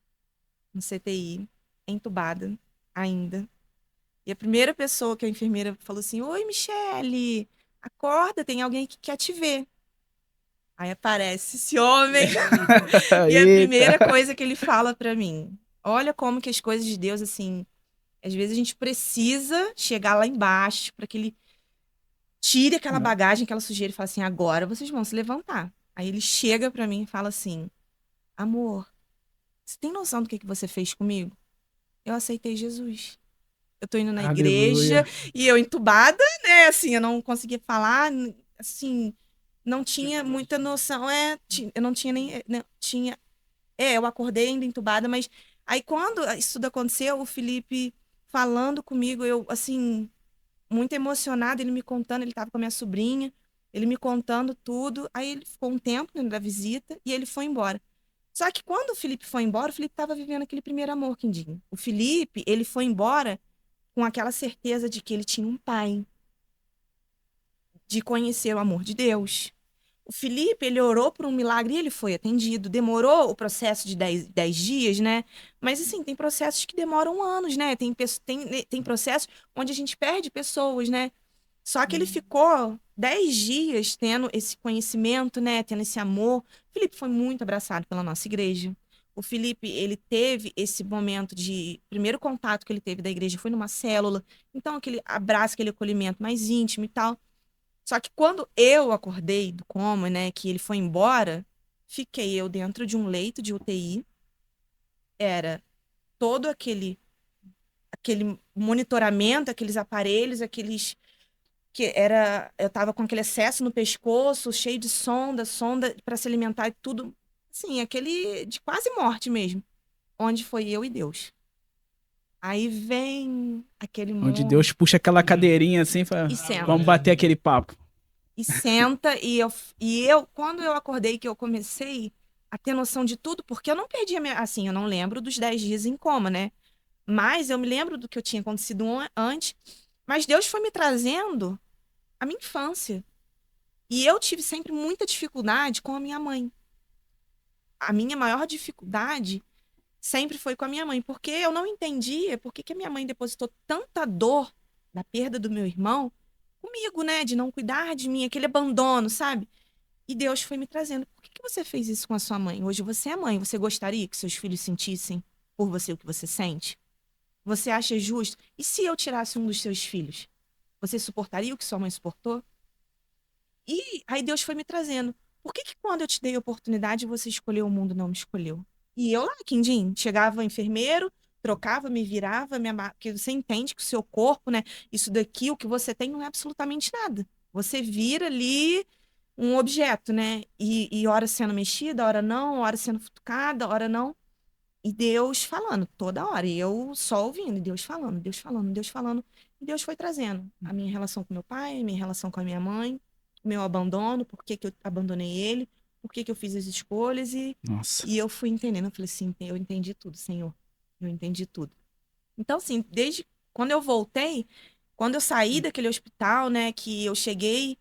no CTI, entubada ainda. E a primeira pessoa que a enfermeira falou assim: Oi, Michele, acorda, tem alguém que quer te ver. Aí aparece esse homem. E a primeira Eita. coisa que ele fala pra mim: Olha como que as coisas de Deus, assim, às vezes a gente precisa chegar lá embaixo para que ele tire aquela bagagem, aquela sujeira e fala assim: Agora vocês vão se levantar. Aí ele chega pra mim e fala assim: Amor, você tem noção do que você fez comigo? Eu aceitei Jesus. Eu tô indo na igreja Aleluia. e eu entubada, né? Assim, eu não conseguia falar, assim, não tinha muita noção. Eu não tinha nem. Não, tinha. Eu acordei ainda entubada, mas aí quando isso tudo aconteceu, o Felipe falando comigo, eu, assim, muito emocionada, ele me contando, ele tava com a minha sobrinha, ele me contando tudo. Aí ele ficou um tempo dentro da visita e ele foi embora. Só que quando o Felipe foi embora, o Felipe estava vivendo aquele primeiro amor, Quindinho. O Felipe, ele foi embora com aquela certeza de que ele tinha um pai, de conhecer o amor de Deus. O Felipe, ele orou por um milagre e ele foi atendido. Demorou o processo de 10 dias, né? Mas, assim, tem processos que demoram anos, né? Tem processos onde a gente perde pessoas, né? Só que ele ficou 10 dias tendo esse conhecimento, né? Tendo esse amor. O Felipe foi muito abraçado pela nossa igreja. O Felipe, ele teve esse momento de... Primeiro contato que ele teve da igreja foi numa célula. Então, aquele abraço, aquele acolhimento mais íntimo e tal. Só que quando eu acordei do coma, né? Que ele foi embora, fiquei eu dentro de um leito de UTI. Era todo aquele monitoramento, aqueles aparelhos, eu tava com aquele excesso no pescoço, cheio de sonda para se alimentar e tudo, assim, aquele de quase morte mesmo, onde foi eu e Deus. Aí vem aquele Onde monte Deus puxa aquela cadeirinha assim, fala, e senta. vamos bater aquele papo. E senta e eu quando eu acordei que eu comecei a ter noção de tudo, porque eu não perdi assim, eu não lembro dos 10 dias em coma, né? Mas eu me lembro do que eu tinha acontecido antes, mas Deus foi me trazendo a minha infância. E eu tive sempre muita dificuldade com a minha mãe. A minha maior dificuldade sempre foi com a minha mãe, porque eu não entendia por que que a minha mãe depositou tanta dor da perda do meu irmão comigo, né? De não cuidar de mim, aquele abandono, sabe? E Deus foi me trazendo. Por que que você fez isso com a sua mãe? Hoje você é mãe. Você gostaria que seus filhos sentissem por você o que você sente? Você acha justo? E se eu tirasse um dos seus filhos? Você suportaria o que sua mãe suportou? E aí Deus foi me trazendo. Por que que quando eu te dei a oportunidade você escolheu o mundo, não me escolheu? E eu lá, Quindim, chegava enfermeiro, trocava, me virava, porque você entende que o seu corpo, né, isso daqui, o que você tem não é absolutamente nada. Você vira ali um objeto, né? E hora sendo mexida, hora sendo futucada, hora não. E Deus falando toda hora. E eu só ouvindo, e Deus falando, Deus falando, Deus falando. E Deus foi trazendo a minha relação com meu pai, a minha relação com a minha mãe, o meu abandono, por que que eu abandonei ele, por que que eu fiz as escolhas. Nossa. E eu fui entendendo. Eu falei assim, eu entendi tudo, Senhor. Eu entendi tudo. Então, assim, desde quando eu voltei, quando eu saí daquele hospital, né, que eu cheguei,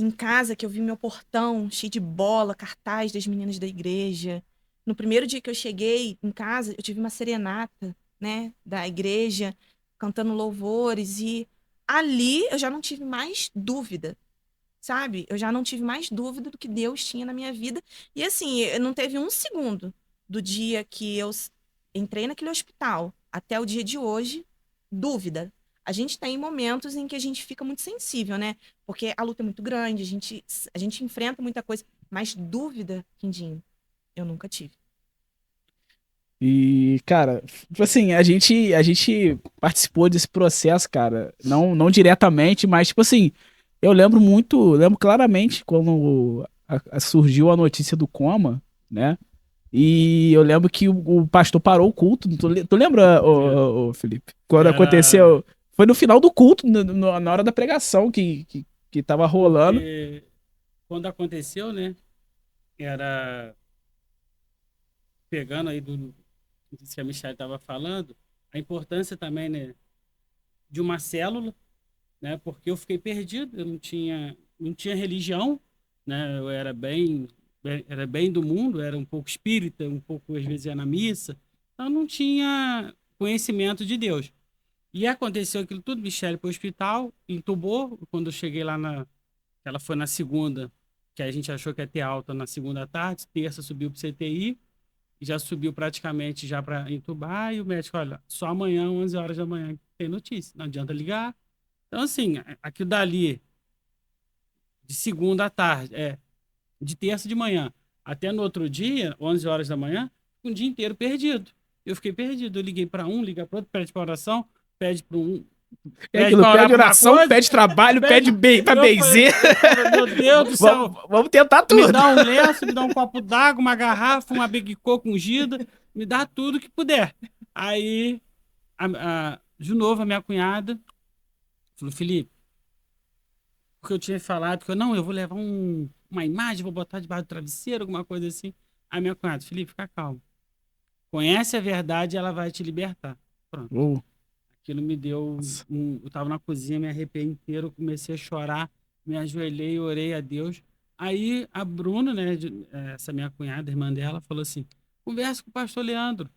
em casa, que eu vi meu portão cheio de bola, cartaz das meninas da igreja. No primeiro dia que eu cheguei em casa, eu tive uma serenata, né, da igreja, cantando louvores, e ali eu já não tive mais dúvida, sabe? Eu já não tive mais dúvida do que Deus tinha na minha vida. E assim, eu não teve um segundo do dia que eu entrei naquele hospital até o dia de hoje, dúvida. A gente tem momentos em que a gente fica muito sensível, né? Porque a luta é muito grande, a gente enfrenta muita coisa, mas dúvida, Quindinho, eu nunca tive. E, cara, tipo assim, a gente participou desse processo, cara, não diretamente, mas, tipo assim, eu lembro claramente quando surgiu a notícia do coma, né? E eu lembro que o pastor parou o culto. Tu lembra, ô, Felipe? Quando Era aconteceu. Foi no final do culto, na hora da pregação que tava rolando. porque quando aconteceu, né? Era pegando aí do que a Michelle estava falando, a importância também, né, de uma célula, né? Porque eu fiquei perdido, eu não tinha religião, né? Eu era bem do mundo, era um pouco espírita, um pouco às vezes ia na missa, então não tinha conhecimento de Deus. E aconteceu aquilo tudo, Michelle foi ao hospital, entubou, quando eu cheguei lá ela foi na segunda, que a gente achou que ia ter alta na segunda tarde, terça subiu para o CTI, e já subiu praticamente já para entubar, e o médico, olha, só amanhã, 11 horas da manhã, tem notícia, não adianta ligar. Então, assim, aquilo dali, de segunda à tarde, de terça de manhã, até no outro dia, 11 horas da manhã, um dia inteiro perdido. Eu fiquei perdido, eu liguei para um, liga para outro, pede para oração, pede para um, É pede aquilo, para orar pede para uma oração, coisa, pede trabalho, pede pra benzer. eu falei, meu Deus do céu, Vamos tentar me tudo. dá um lenço, me dá um copo d'água, uma garrafa, uma Big Coco ungida, me dá tudo que puder. Aí, de novo, a minha cunhada falou, Felipe, porque eu tinha falado que eu vou levar uma imagem, vou botar debaixo do travesseiro, alguma coisa assim. Aí minha cunhada, Felipe, fica calmo. Conhece a verdade e ela vai te libertar. Pronto. Oh, Aquilo me deu eu tava na cozinha, me arrepiei inteiro, comecei a chorar, me ajoelhei, orei a Deus. Aí a Bruna, né, essa minha cunhada, irmã dela, falou assim: conversa com o pastor Leandro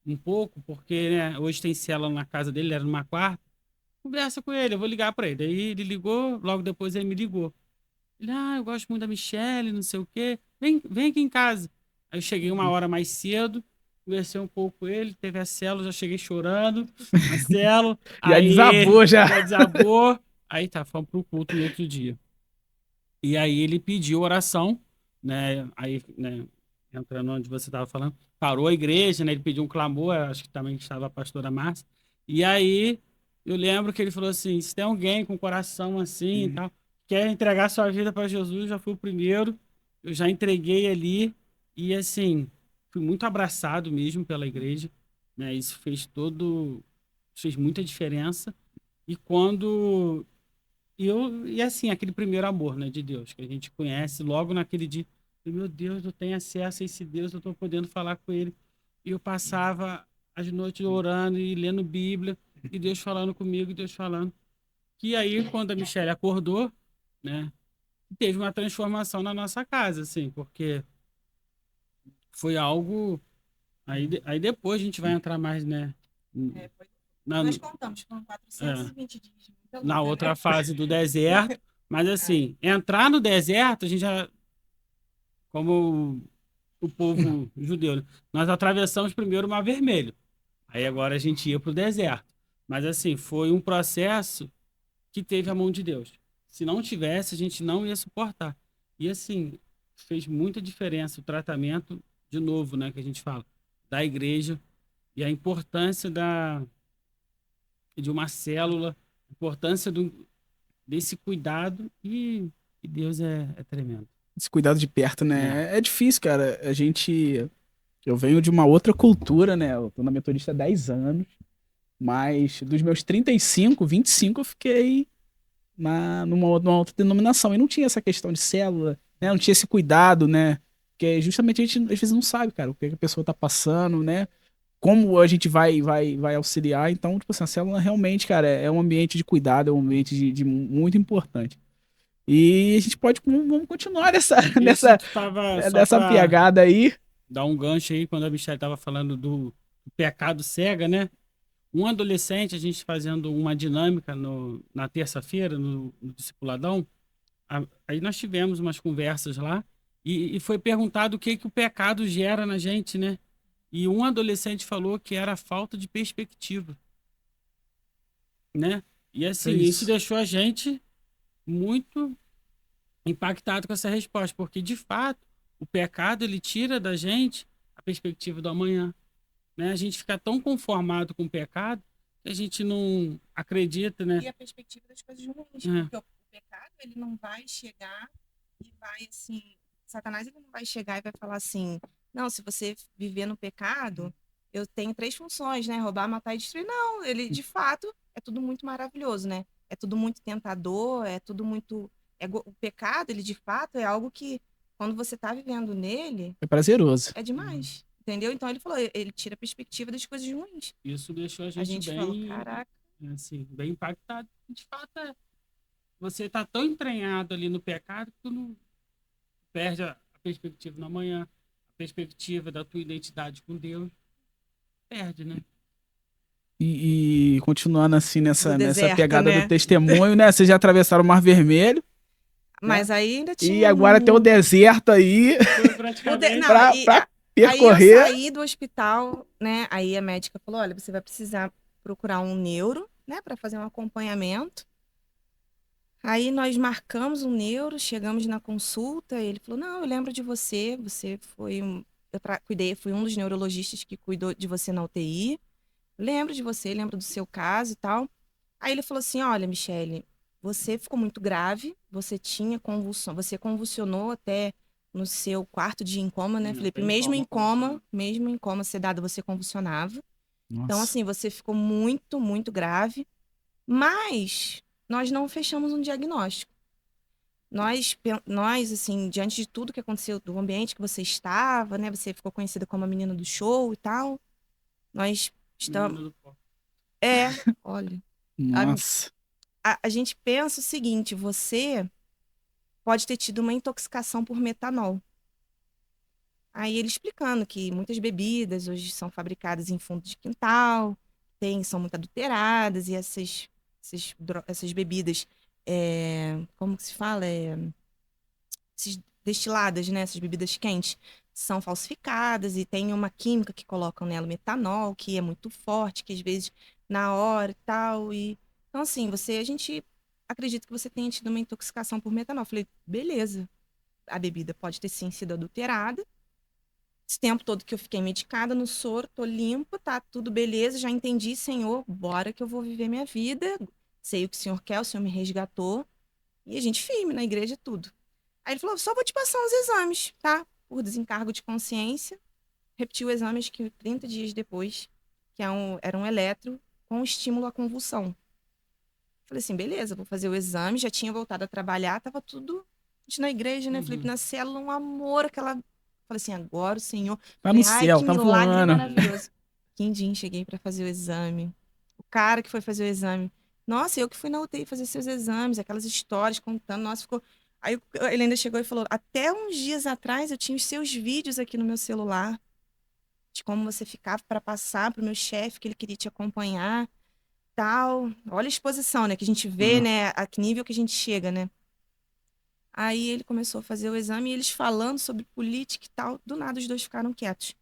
um pouco, porque, né, hoje tem cela na casa dele, era numa quarta. Conversa com ele, eu vou ligar para ele. Aí ele ligou, logo depois ele me ligou. Ele, eu gosto muito da Michelle, não sei o quê. Vem aqui em casa. Aí eu cheguei uma hora mais cedo, conversei um pouco com ele, teve a célula, já cheguei chorando na célula. já Aí desabou, já. já desabou. Aí tá, fomos pro culto no outro dia. E aí ele pediu oração, né? Aí, né, entrando onde você estava falando, parou a igreja, né? Ele pediu um clamor, acho que também estava a pastora Márcia. E aí eu lembro que ele falou assim: se tem alguém com coração assim e tal, quer entregar sua vida para Jesus, já fui o primeiro, eu já entreguei ali. E assim, fui muito abraçado mesmo pela igreja, né? Isso fez muita diferença. E quando e assim, aquele primeiro amor, né, de Deus, que a gente conhece logo naquele dia. Meu Deus, eu tenho acesso a esse Deus, eu estou podendo falar com ele. E eu passava as noites orando e lendo Bíblia, e Deus falando comigo, e Deus falando. Que aí, quando a Michelle acordou, né, teve uma transformação na nossa casa, assim, porque foi algo. Aí depois a gente vai entrar mais, né, na, Nós contamos, foram 420 dias de muita luta, na outra né? fase do deserto. Mas assim, entrar no deserto, a gente já, como o povo judeu, né? Nós atravessamos primeiro o Mar Vermelho. Aí agora a gente ia para o deserto. Mas assim, foi um processo que teve a mão de Deus. Se não tivesse, a gente não ia suportar. E assim, fez muita diferença o tratamento, de novo, né, que a gente fala, da igreja e a importância de uma célula, a importância desse cuidado e Deus é tremendo. Esse cuidado de perto, É. né? É difícil, cara. Eu venho de uma outra cultura, né? Eu tô na Metodista há 10 anos. Mas dos meus 35, 25 eu fiquei numa outra denominação. E não tinha essa questão de célula, né? Não tinha esse cuidado, né? Porque justamente a gente às vezes não sabe, cara, o que a pessoa tá passando, né? Como a gente vai auxiliar. Então, tipo assim, a célula realmente, cara, é um ambiente de cuidado, é um ambiente de muito importante. E a gente pode, vamos continuar Isso nessa, tu tava só nessa pra pegada aí. dar um gancho aí, quando a Michelle tava falando do pecado cega, né? Um adolescente, a gente fazendo uma dinâmica na terça-feira, no Discipuladão, aí nós tivemos umas conversas lá e foi perguntado o que que o pecado gera na gente, né? E um adolescente falou que era a falta de perspectiva, né? E É assim, isso isso. deixou a gente muito impactado com essa resposta, porque de fato o pecado ele tira da gente a perspectiva do amanhã, né? A gente fica tão conformado com o pecado que a gente não acredita, né? E a perspectiva das coisas ruins, É. porque o pecado, ele não vai chegar e vai, assim, Satanás, ele não vai chegar e vai falar assim, não, se você viver no pecado, eu tenho 3 funções, né, roubar, matar e destruir. Não, ele, de fato, é tudo muito maravilhoso, né, é tudo muito tentador, é tudo muito, o pecado, ele, de fato, é algo que, quando você tá vivendo nele, É prazeroso. é demais, entendeu? Então, ele falou, ele tira a perspectiva das coisas ruins. Isso deixou a A gente gente falou, bem, caraca, assim, bem impactado. De fato, você tá tão entranhado ali no pecado que tu não perde a perspectiva no amanhã, a perspectiva da tua identidade com Deus. Perde, né? E continuando assim do nessa deserto, pegada do né? testemunho, né? Vocês já atravessaram o Mar Vermelho, né? Mas aí ainda E tinha agora tem o deserto aí Foi Não, praticamente. pra aí eu percorrer. saí do hospital, né? Aí a médica falou: olha, você vai precisar procurar um neuro, né, para fazer um acompanhamento. Aí nós marcamos um neuro, chegamos na consulta, ele falou: não, eu lembro de você, você foi fui um dos neurologistas que cuidou de você na UTI. Lembro de você, lembro do seu caso e tal. Aí ele falou assim: olha, Michele, você ficou muito grave, você tinha convulsão, você convulsionou até no seu quarto dia em coma, né, Felipe? Até em coma, condicionado. Mesmo em coma sedado, você convulsionava. Então, Nossa. assim, você ficou muito, muito grave, mas nós não fechamos um diagnóstico. Nós, assim, diante de tudo que aconteceu, do ambiente que você estava, né, você ficou conhecida como a menina do show e tal, nós estamos. Menino do pó. É, olha. A, Nossa. a gente pensa o seguinte: você pode ter tido uma intoxicação por metanol. Aí ele explicando que muitas bebidas hoje são fabricadas em fundo de quintal, são muito adulteradas, e essas bebidas, como que se fala? Esses destiladas, né? Essas bebidas quentes, são falsificadas e tem uma química que colocam nela, metanol, que é muito forte, que às vezes na hora e tal. Então, assim, a gente acredita que você tenha tido uma intoxicação por metanol. Eu falei, beleza, a bebida pode ter sim sido adulterada. Esse tempo todo que eu fiquei medicada no soro, tô limpa, tá tudo beleza, já entendi, Senhor, bora que eu vou viver minha vida. Sei o que o Senhor quer, o Senhor me resgatou. E a gente firme na igreja, tudo. Aí ele falou, só vou te passar uns exames, tá? Por desencargo de consciência. Repetiu o exame, acho que 30 dias depois, que era um eletro com estímulo à convulsão. Falei assim, beleza, vou fazer o exame, já tinha voltado a trabalhar, tava tudo a gente na igreja, né, Felipe, Uhum. na célula, um amor, aquela... Falei assim, agora o Senhor... Tá Falei, no ai, céu, que tá milagre voando. maravilhoso. Quindim, cheguei para fazer o exame. O cara que foi fazer o exame, nossa, eu que fui na UTI fazer seus exames, aquelas histórias contando, nossa, ficou... Aí ele ainda chegou e falou, até uns dias atrás eu tinha os seus vídeos aqui no meu celular, de como você ficava para passar pro meu chefe, que ele queria te acompanhar, tal. Olha a exposição, né, que a gente vê, Ah, né, a que nível que a gente chega, né. Aí ele começou a fazer o exame e eles falando sobre política e tal, do nada os dois ficaram quietos.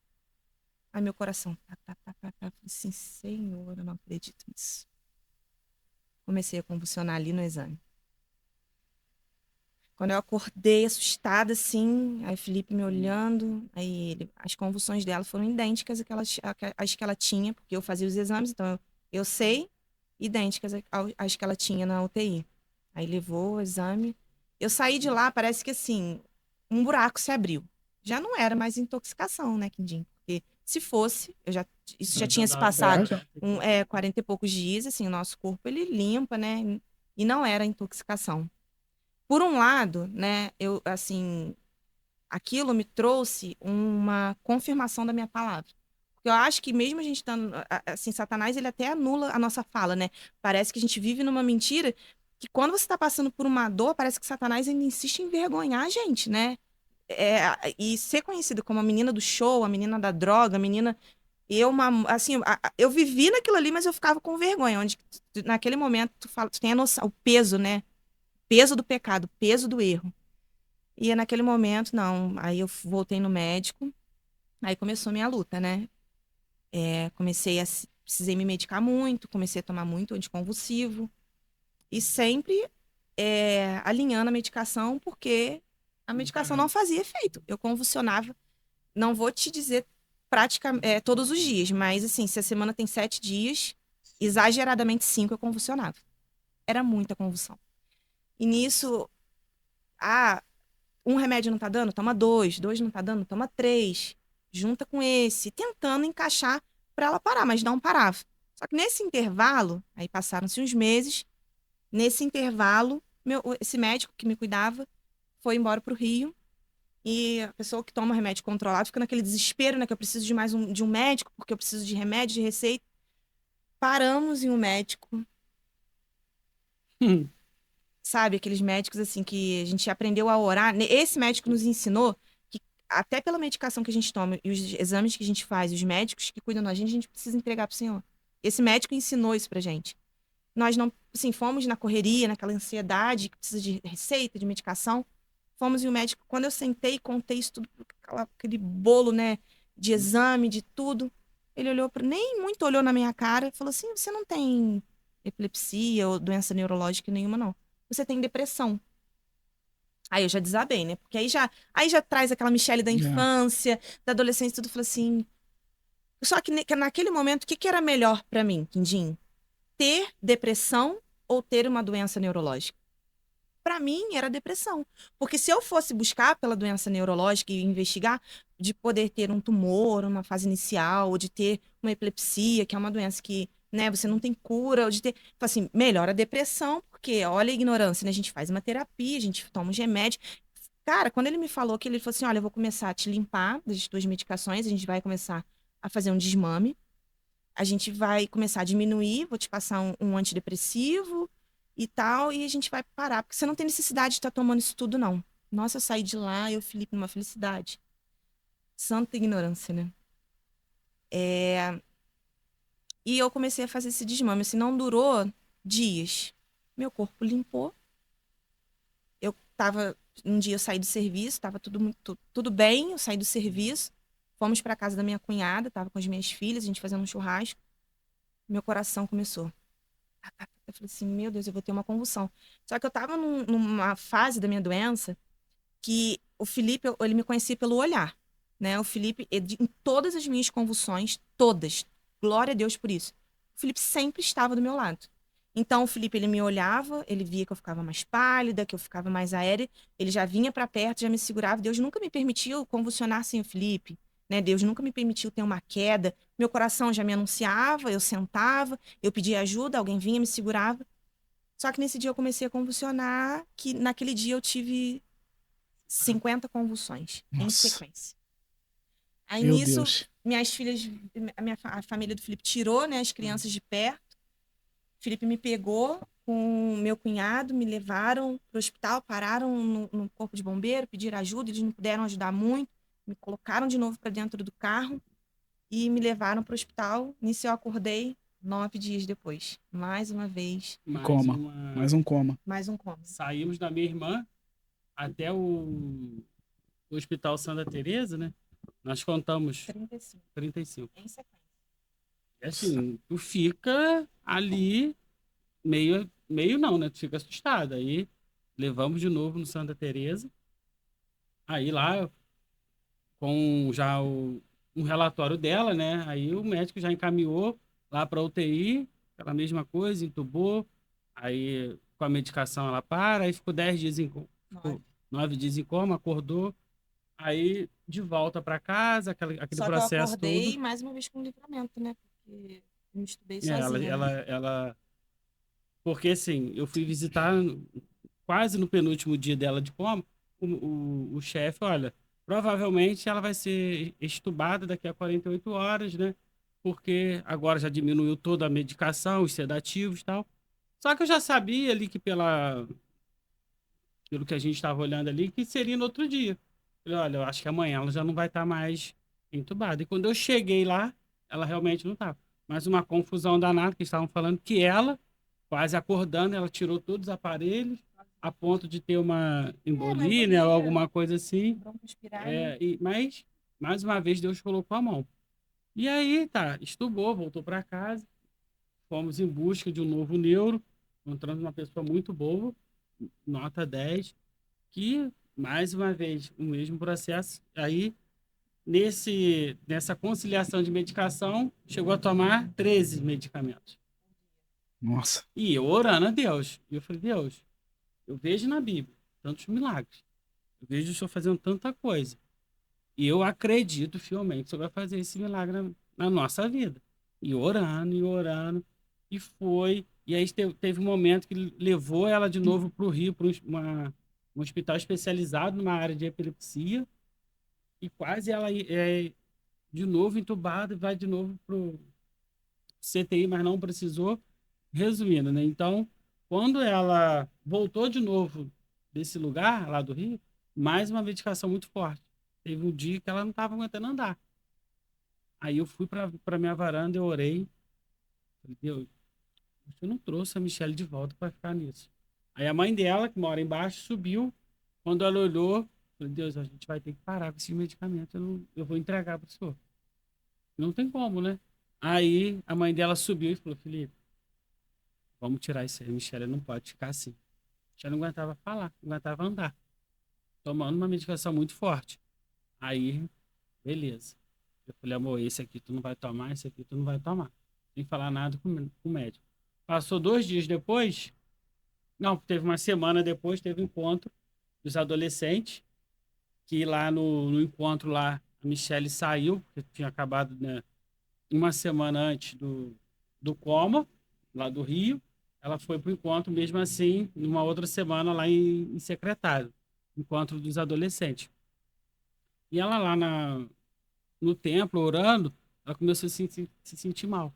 Aí meu coração, tá, tá, tá, tá, tá. Falei assim, Senhor, eu não acredito nisso. Comecei a convulsionar ali no exame. Quando eu acordei assustada, assim, aí Felipe me olhando, aí as convulsões dela foram idênticas às que ela tinha, porque eu fazia os exames, então eu sei, idênticas às que ela tinha na UTI. Aí levou o exame. Eu saí de lá, parece que assim, um buraco se abriu. Já não era mais intoxicação, né, Quindim? Porque se fosse, isso já tinha se passado 40 e poucos dias, assim, o nosso corpo ele limpa, né? E não era intoxicação. Por um lado, né, assim, aquilo me trouxe uma confirmação da minha palavra. Porque eu acho que mesmo a gente estando, assim, Satanás, ele até anula a nossa fala, né? Parece que a gente vive numa mentira que quando você tá passando por uma dor, parece que Satanás ainda insiste em envergonhar a gente, né? E ser conhecida como a menina do show, a menina da droga, a menina. Assim, eu vivi naquilo ali, mas eu ficava com vergonha. Onde naquele momento tu tem a noção, o peso, né? Peso do pecado, peso do erro. E naquele momento, não. Aí eu voltei no médico, aí começou a minha luta, né? Precisei me medicar muito, comecei a tomar muito anticonvulsivo. E sempre alinhando a medicação, porque a medicação não fazia efeito. Eu convulsionava, não vou te dizer todos os dias, mas assim, se a semana tem 7 dias, exageradamente 5 eu convulsionava. Era muita convulsão. E nisso, um remédio não tá dando? Toma 2, 2 não tá dando? Toma 3. Junta com esse, tentando encaixar para ela parar, mas não parava. Só que nesse intervalo, aí passaram-se uns meses, nesse intervalo, esse médico que me cuidava foi embora pro Rio. E a pessoa que toma remédio controlado fica naquele desespero, né? Que eu preciso de de um médico, porque eu preciso de remédio, de receita. Paramos em um médico. Sabe, aqueles médicos assim que a gente aprendeu a orar. Esse médico nos ensinou que até pela medicação que a gente toma e os exames que a gente faz, os médicos que cuidam da gente, a gente precisa entregar pro Senhor. Esse médico ensinou isso pra gente. Nós não, assim, fomos na correria, naquela ansiedade que precisa de receita, de medicação. Fomos e o médico, quando eu sentei e contei isso tudo, aquele bolo, né, de exame, de tudo, ele olhou, nem muito olhou na minha cara, e falou assim: você não tem epilepsia ou doença neurológica nenhuma, não. Você tem depressão. Aí eu já desabei, né? Porque aí já traz aquela Michele da infância, da adolescência, tudo. Falei assim. Só que naquele momento, o que era melhor pra mim, Quindim? Ter depressão ou ter uma doença neurológica? Para mim era depressão, porque se eu fosse buscar pela doença neurológica e investigar, de poder ter um tumor, uma fase inicial, ou de ter uma epilepsia, que é uma doença que, né, você não tem cura, ou de ter, assim, melhora a depressão, porque olha a ignorância, né? A gente faz uma terapia, a gente toma os remédios. Cara, quando ele me falou que ele falou assim, olha, eu vou começar a te limpar das tuas medicações, a gente vai começar a fazer um desmame, a gente vai começar a diminuir, vou te passar um antidepressivo e tal, e a gente vai parar, porque você não tem necessidade de estar tomando isso tudo, não. Nossa, eu saí de lá, eu, Felipe, numa felicidade. Santa ignorância, né? E eu comecei a fazer esse desmame, assim, não durou dias. Meu corpo limpou. Um dia eu saí do serviço, tava tudo bem, eu saí do serviço, fomos para casa da minha cunhada, tava com as minhas filhas, a gente fazendo um churrasco. Meu coração começou. Eu falei assim, meu Deus, eu vou ter uma convulsão. Só que eu tava numa fase da minha doença que o Felipe, ele me conhecia pelo olhar, né? O Felipe, em todas as minhas convulsões, todas, glória a Deus por isso, o Felipe sempre estava do meu lado. Então, o Felipe, ele me olhava, ele via que eu ficava mais pálida, que eu ficava mais aérea, ele já vinha para perto, já me segurava. Deus nunca me permitiu convulsionar sem o Felipe, né? Deus nunca me permitiu ter uma queda. Meu coração já me anunciava, eu sentava, eu pedia ajuda, alguém vinha, me segurava. Só que nesse dia eu comecei a convulsionar, que naquele dia eu tive 50 convulsões em sequência. Aí Meu nisso, Deus. minhas filhas, a família do Felipe tirou, né, as crianças de perto. Felipe me pegou com meu cunhado, me levaram para o hospital, pararam no corpo de bombeiro, pediram ajuda, eles não puderam ajudar muito, me colocaram de novo para dentro do carro e me levaram para o hospital. Nisso eu acordei 9 dias depois. Mais uma vez. Mais um coma. Mais um coma. Saímos da minha irmã até o Hospital Santa Teresa, né? Nós contamos 35. Em sequência. E assim, tu fica ali meio não, né? Tu fica assustada. Aí levamos de novo no Santa Teresa. Aí lá com já um relatório dela, né? Aí o médico já encaminhou lá para UTI, aquela mesma coisa, entubou. Aí com a medicação ela para, aí ficou 10 dias em coma. 9 dias em coma, acordou. Aí de volta para casa, aquele Só processo que eu acordei todo. mais uma vez com livramento, né? Porque eu me estudei sozinha. Ela porque assim, eu fui visitar quase no penúltimo dia dela de coma, o chefe, olha, provavelmente ela vai ser extubada daqui a 48 horas, né? Porque agora já diminuiu toda a medicação, os sedativos e tal. Só que eu já sabia ali que pelo que a gente estava olhando ali, que seria no outro dia. Falei, olha, eu acho que amanhã ela já não vai estar mais entubada. E quando eu cheguei lá, ela realmente não estava. Mas uma confusão danada, que estavam falando que ela, quase acordando, ela tirou todos os aparelhos, a ponto de ter uma embolia, né, ou alguma coisa assim. Mas, mais uma vez, Deus colocou a mão. E aí, tá, estubou, voltou para casa. Fomos em busca de um novo neuro. Encontramos uma pessoa muito boa, nota 10, que, mais uma vez, o mesmo processo. Aí, nessa conciliação de medicação, chegou a tomar 13 medicamentos. Nossa. E eu orando a Deus. E eu falei, Deus, eu vejo na Bíblia tantos milagres. Eu vejo o Senhor fazendo tanta coisa. E eu acredito fielmente que o Senhor vai fazer esse milagre na nossa vida. E orando, e orando. E foi. E aí teve um momento que levou ela de novo para o Rio, para um hospital especializado numa área de epilepsia. E quase ela é de novo entubada e vai de novo para o CTI, mas não precisou. Resumindo, né? Então, quando ela voltou de novo desse lugar, lá do Rio, mais uma medicação muito forte. Teve um dia que ela não estava aguentando andar. Aí eu fui para minha varanda, eu orei. Falei, Deus, você não trouxe a Michelle de volta para ficar nisso. Aí a mãe dela, que mora embaixo, subiu. Quando ela olhou, falei, Deus, a gente vai ter que parar com esse medicamento. Eu vou entregar para o senhor. Não tem como, né? Aí a mãe dela subiu e falou, Felipe, vamos tirar isso aí. A Michelle não pode ficar assim. A Michelle não aguentava falar, não aguentava andar. Tomando uma medicação muito forte. Aí, beleza. Eu falei, amor, esse aqui tu não vai tomar, esse aqui tu não vai tomar. Sem falar nada com o médico. Passou 2 dias depois, não, teve uma semana depois, teve um encontro dos adolescentes, que lá no encontro lá, a Michelle saiu, porque tinha acabado, né, uma semana antes do coma, lá do Rio. Ela foi para o encontro, mesmo assim, numa outra semana lá em Secretário, encontro dos adolescentes. E ela lá no templo, orando, ela começou a se sentir mal.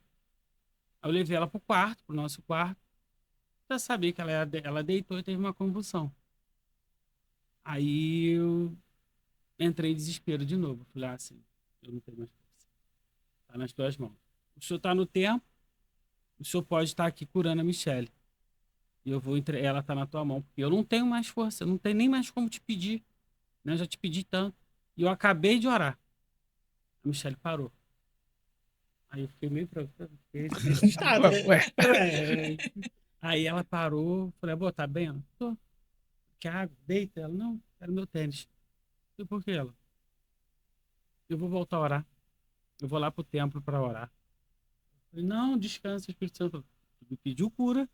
Aí eu levei ela pro nosso quarto, já sabia que ela deitou e teve uma convulsão. Aí eu entrei em desespero de novo. Falei, assim, eu não tenho mais força. Tá nas tuas mãos. O senhor tá no templo, o senhor pode estar aqui curando a Michelle. E eu vou ela tá na tua mão, porque eu não tenho mais força, eu não tenho nem mais como te pedir, né? Eu já te pedi tanto. E eu acabei de orar. A Michelle parou. Aí eu fiquei meio assustado, né? Ué. Aí ela parou, falei, amor, tá bem? Ela, tô. Quer água? Deita. Ela, não, quero meu tênis. E por que ela? Eu vou voltar a orar. Eu vou lá pro templo para orar. Falei, não, descansa, Espírito Santo. Tu me pediu cura.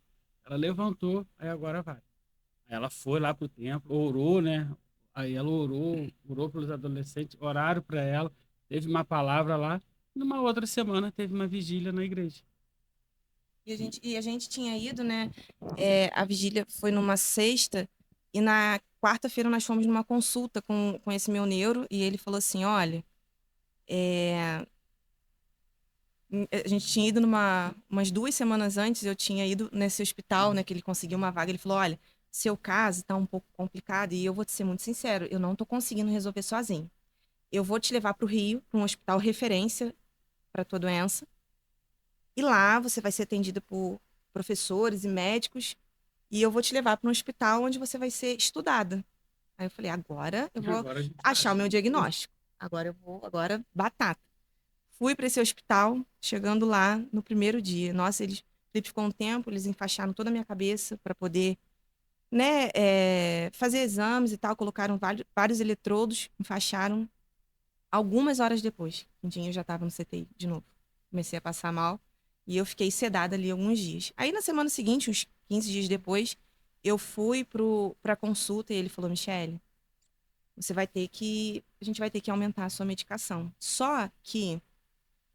Ela levantou, aí agora vai. Aí ela foi lá pro templo, orou, né? Aí ela orou pelos adolescentes, oraram para ela, teve uma palavra lá. Numa outra semana teve uma vigília na igreja. E a gente tinha ido, né? A vigília foi numa sexta, e na quarta-feira nós fomos numa consulta com esse meu neuro, e ele falou assim: olha, a gente tinha ido umas 2 semanas antes, eu tinha ido nesse hospital, né, que ele conseguiu uma vaga. Ele falou: olha, seu caso tá um pouco complicado, e eu vou te ser muito sincero, eu não tô conseguindo resolver sozinho. Eu vou te levar para o Rio, para um hospital referência para tua doença. E lá você vai ser atendida por professores e médicos. E eu vou te levar para um hospital onde você vai ser estudada. Aí eu falei, agora eu vou Agora a gente achar o vai. meu diagnóstico. Agora batata. Fui para esse hospital, chegando lá no primeiro dia. Nossa, ele ficou um tempo, eles enfaixaram toda a minha cabeça para poder, né, fazer exames e tal. Colocaram vários eletrodos, enfaixaram. Algumas horas depois, Quintinho, eu já estava no CTI de novo. Comecei a passar mal e eu fiquei sedada ali alguns dias. Aí na semana seguinte, uns 15 dias depois, eu fui para consulta e ele falou: Michele, a gente vai ter que aumentar a sua medicação. Só que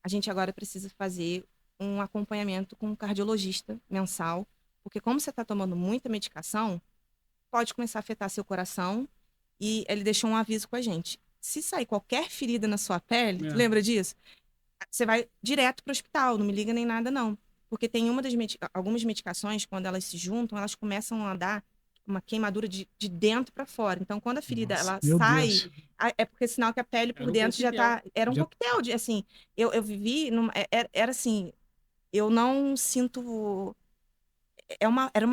a gente agora precisa fazer um acompanhamento com um cardiologista mensal, porque como você está tomando muita medicação, pode começar a afetar seu coração. E ele deixou um aviso com a gente: se sair qualquer ferida na sua pele, tu lembra disso? Você vai direto pro hospital, não me liga nem nada, não. Porque tem algumas medicações, quando elas se juntam, elas começam a dar uma queimadura de dentro para fora. Então, quando a ferida Nossa, ela meu sai, Deus. é porque é sinal que a pele por Era um dentro já coquetel. tá. Era um Já- coquetel de assim. Eu vivi. Era assim. Eu não sinto.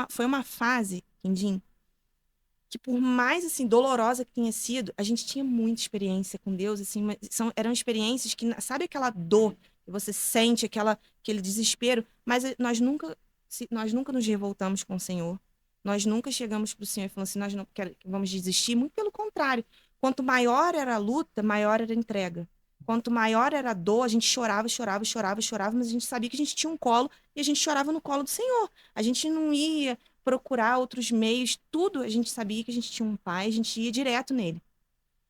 Foi uma fase, Quindim, que por mais assim dolorosa que tenha sido, a gente tinha muita experiência com Deus, assim, mas eram experiências que, sabe aquela dor que você sente, aquele desespero, mas nós nunca nos revoltamos com o Senhor. Nós nunca chegamos para o Senhor e falamos assim, nós não vamos desistir, muito pelo contrário. Quanto maior era a luta, maior era a entrega. Quanto maior era a dor, a gente chorava, chorava, chorava, chorava, mas a gente sabia que a gente tinha um colo e a gente chorava no colo do Senhor. A gente não ia procurar outros meios, tudo a gente sabia que a gente tinha um pai, a gente ia direto nele.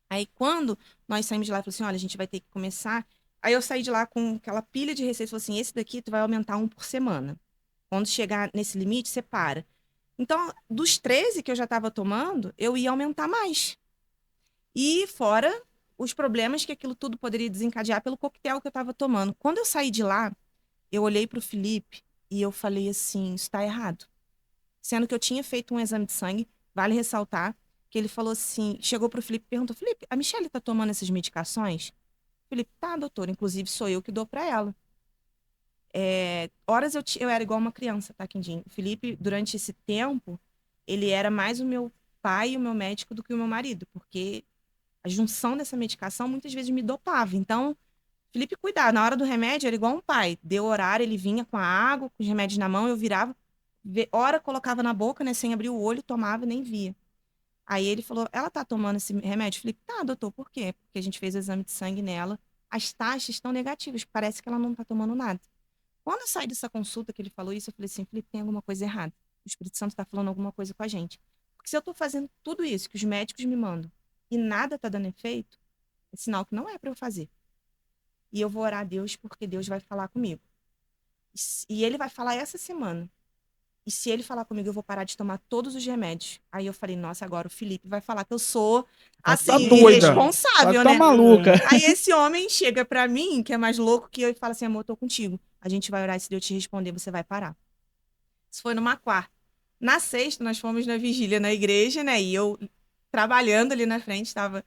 Aí quando nós saímos de lá, falou assim, olha, a gente vai ter que começar. Aí eu saí de lá com aquela pilha de receitas, falou assim, esse daqui tu vai aumentar um por semana. Quando chegar nesse limite, você para. Então, dos 13 que eu já estava tomando, eu ia aumentar mais. E fora os problemas que aquilo tudo poderia desencadear pelo coquetel que eu estava tomando. Quando eu saí de lá, eu olhei para o Felipe e eu falei assim, isso está errado. Sendo que eu tinha feito um exame de sangue, vale ressaltar, que ele falou assim, chegou pro Felipe e perguntou, Felipe, a Michelle tá tomando essas medicações? Felipe, tá, doutor, inclusive sou eu que dou para ela. Horas eu era igual uma criança, tá, Quindim? O Felipe, durante esse tempo, ele era mais o meu pai e o meu médico do que o meu marido, porque a junção dessa medicação muitas vezes me dopava. Então, Felipe, cuidado, na hora do remédio era igual um pai. Deu horário, ele vinha com a água, com os remédios na mão, eu virava, hora colocava na boca, né, sem abrir o olho, tomava, nem via. Aí ele falou, ela tá tomando esse remédio? Eu falei, tá, doutor, por quê? Porque a gente fez o exame de sangue nela, as taxas estão negativas, parece que ela não tá tomando nada. Quando eu saí dessa consulta que ele falou isso, eu falei assim, Felipe, tem alguma coisa errada. O Espírito Santo tá falando alguma coisa com a gente. Porque se eu tô fazendo tudo isso que os médicos me mandam e nada tá dando efeito, é sinal que não é para eu fazer. E eu vou orar a Deus porque Deus vai falar comigo. E ele vai falar essa semana. E se ele falar comigo, eu vou parar de tomar todos os remédios. Aí eu falei, nossa, agora o Felipe vai falar que eu sou, assim, Tá doida. irresponsável, Tá né? maluca. Aí esse homem chega pra mim, que é mais louco que eu, e fala assim, amor, eu tô contigo. A gente vai orar e se Deus te responder, você vai parar. Isso foi numa quarta. Na sexta, nós fomos na vigília na igreja, né? E eu, trabalhando ali na frente, estava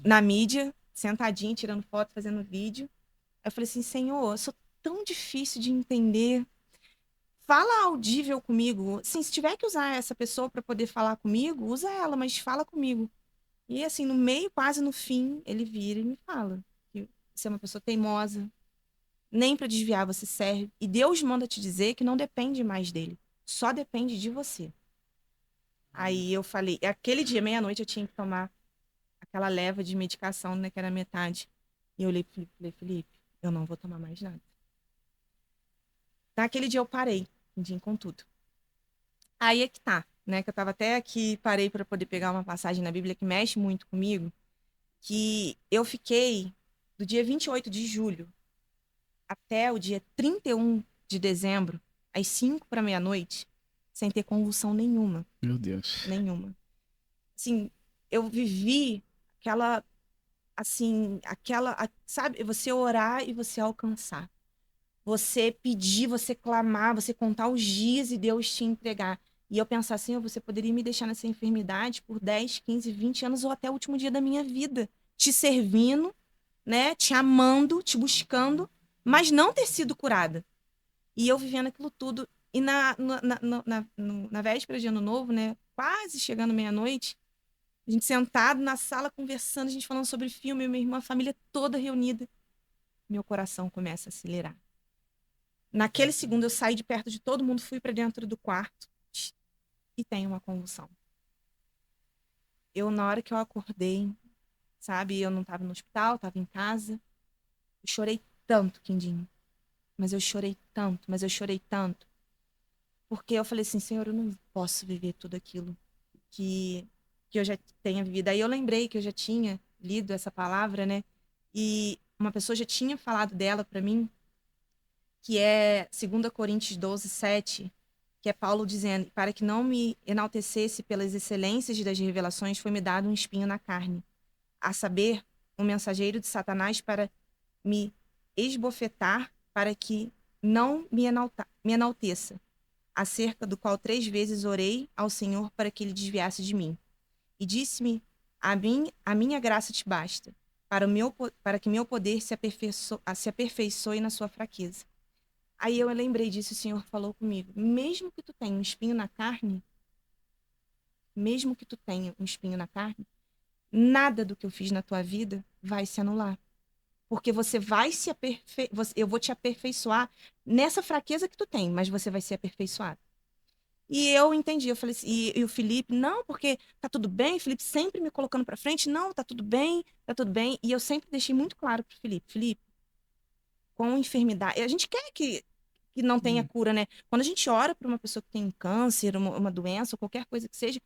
na mídia, sentadinha, tirando foto, fazendo vídeo. Aí eu falei assim, Senhor, eu sou tão difícil de entender. Fala audível comigo. Sim, se tiver que usar essa pessoa para poder falar comigo, usa ela, mas fala comigo. E assim, no meio, quase no fim, ele vira e me fala que você é uma pessoa teimosa, nem para desviar você serve. E Deus manda te dizer que não depende mais dele, só depende de você. Aí eu falei, aquele dia, meia-noite, eu tinha que tomar aquela leva de medicação, né, que era metade. E eu olhei pro Felipe, falei, Felipe, eu não vou tomar mais nada. Naquele dia eu parei, com tudo. Aí é que tá, né? Que eu tava até aqui, parei para poder pegar uma passagem na Bíblia que mexe muito comigo, que eu fiquei do dia 28 de julho até o dia 31 de dezembro, às 5 para meia-noite, sem ter convulsão nenhuma. Meu Deus. Nenhuma. Assim, eu vivi sabe, você orar e você alcançar. Você pedir, você clamar, você contar os dias e Deus te entregar. E eu pensar assim, você poderia me deixar nessa enfermidade por 10, 15, 20 anos ou até o último dia da minha vida, te servindo, né, te amando, te buscando, mas não ter sido curada. E eu vivendo aquilo tudo. E na véspera de Ano Novo, né, quase chegando meia-noite, a gente sentado na sala conversando, a gente falando sobre filme, minha irmã, a família toda reunida. Meu coração começa a acelerar. Naquele segundo, eu saí de perto de todo mundo, fui para dentro do quarto e tenho uma convulsão. Na hora que eu acordei, sabe, eu não estava no hospital, estava em casa. Eu chorei tanto, Quindinho. Mas eu chorei tanto. Porque eu falei assim, Senhor, eu não posso viver tudo aquilo que eu já tenha vivido. Aí eu lembrei que eu já tinha lido essa palavra, né? E uma pessoa já tinha falado dela para mim, que é 2 Coríntios 12, 7, que é Paulo dizendo, para que não me enaltecesse pelas excelências das revelações, foi-me dado um espinho na carne, a saber, um mensageiro de Satanás para me esbofetar, para que não me enalteça, acerca do qual 3 vezes orei ao Senhor para que ele desviasse de mim. E disse-me, a minha graça te basta, para que meu poder se aperfeiçoe na sua fraqueza. Aí eu lembrei disso, o Senhor falou comigo, mesmo que tu tenha um espinho na carne, nada do que eu fiz na tua vida vai se anular. Porque você vai eu vou te aperfeiçoar nessa fraqueza que tu tem, mas você vai ser aperfeiçoado. E eu entendi, eu falei assim, e o Felipe, não, porque tá tudo bem, o Felipe sempre me colocando pra frente, não, tá tudo bem, tá tudo bem. E eu sempre deixei muito claro pro Felipe, com enfermidade, a gente quer que não tenha cura, né? Quando a gente ora para uma pessoa que tem um câncer, uma doença, ou qualquer coisa que seja,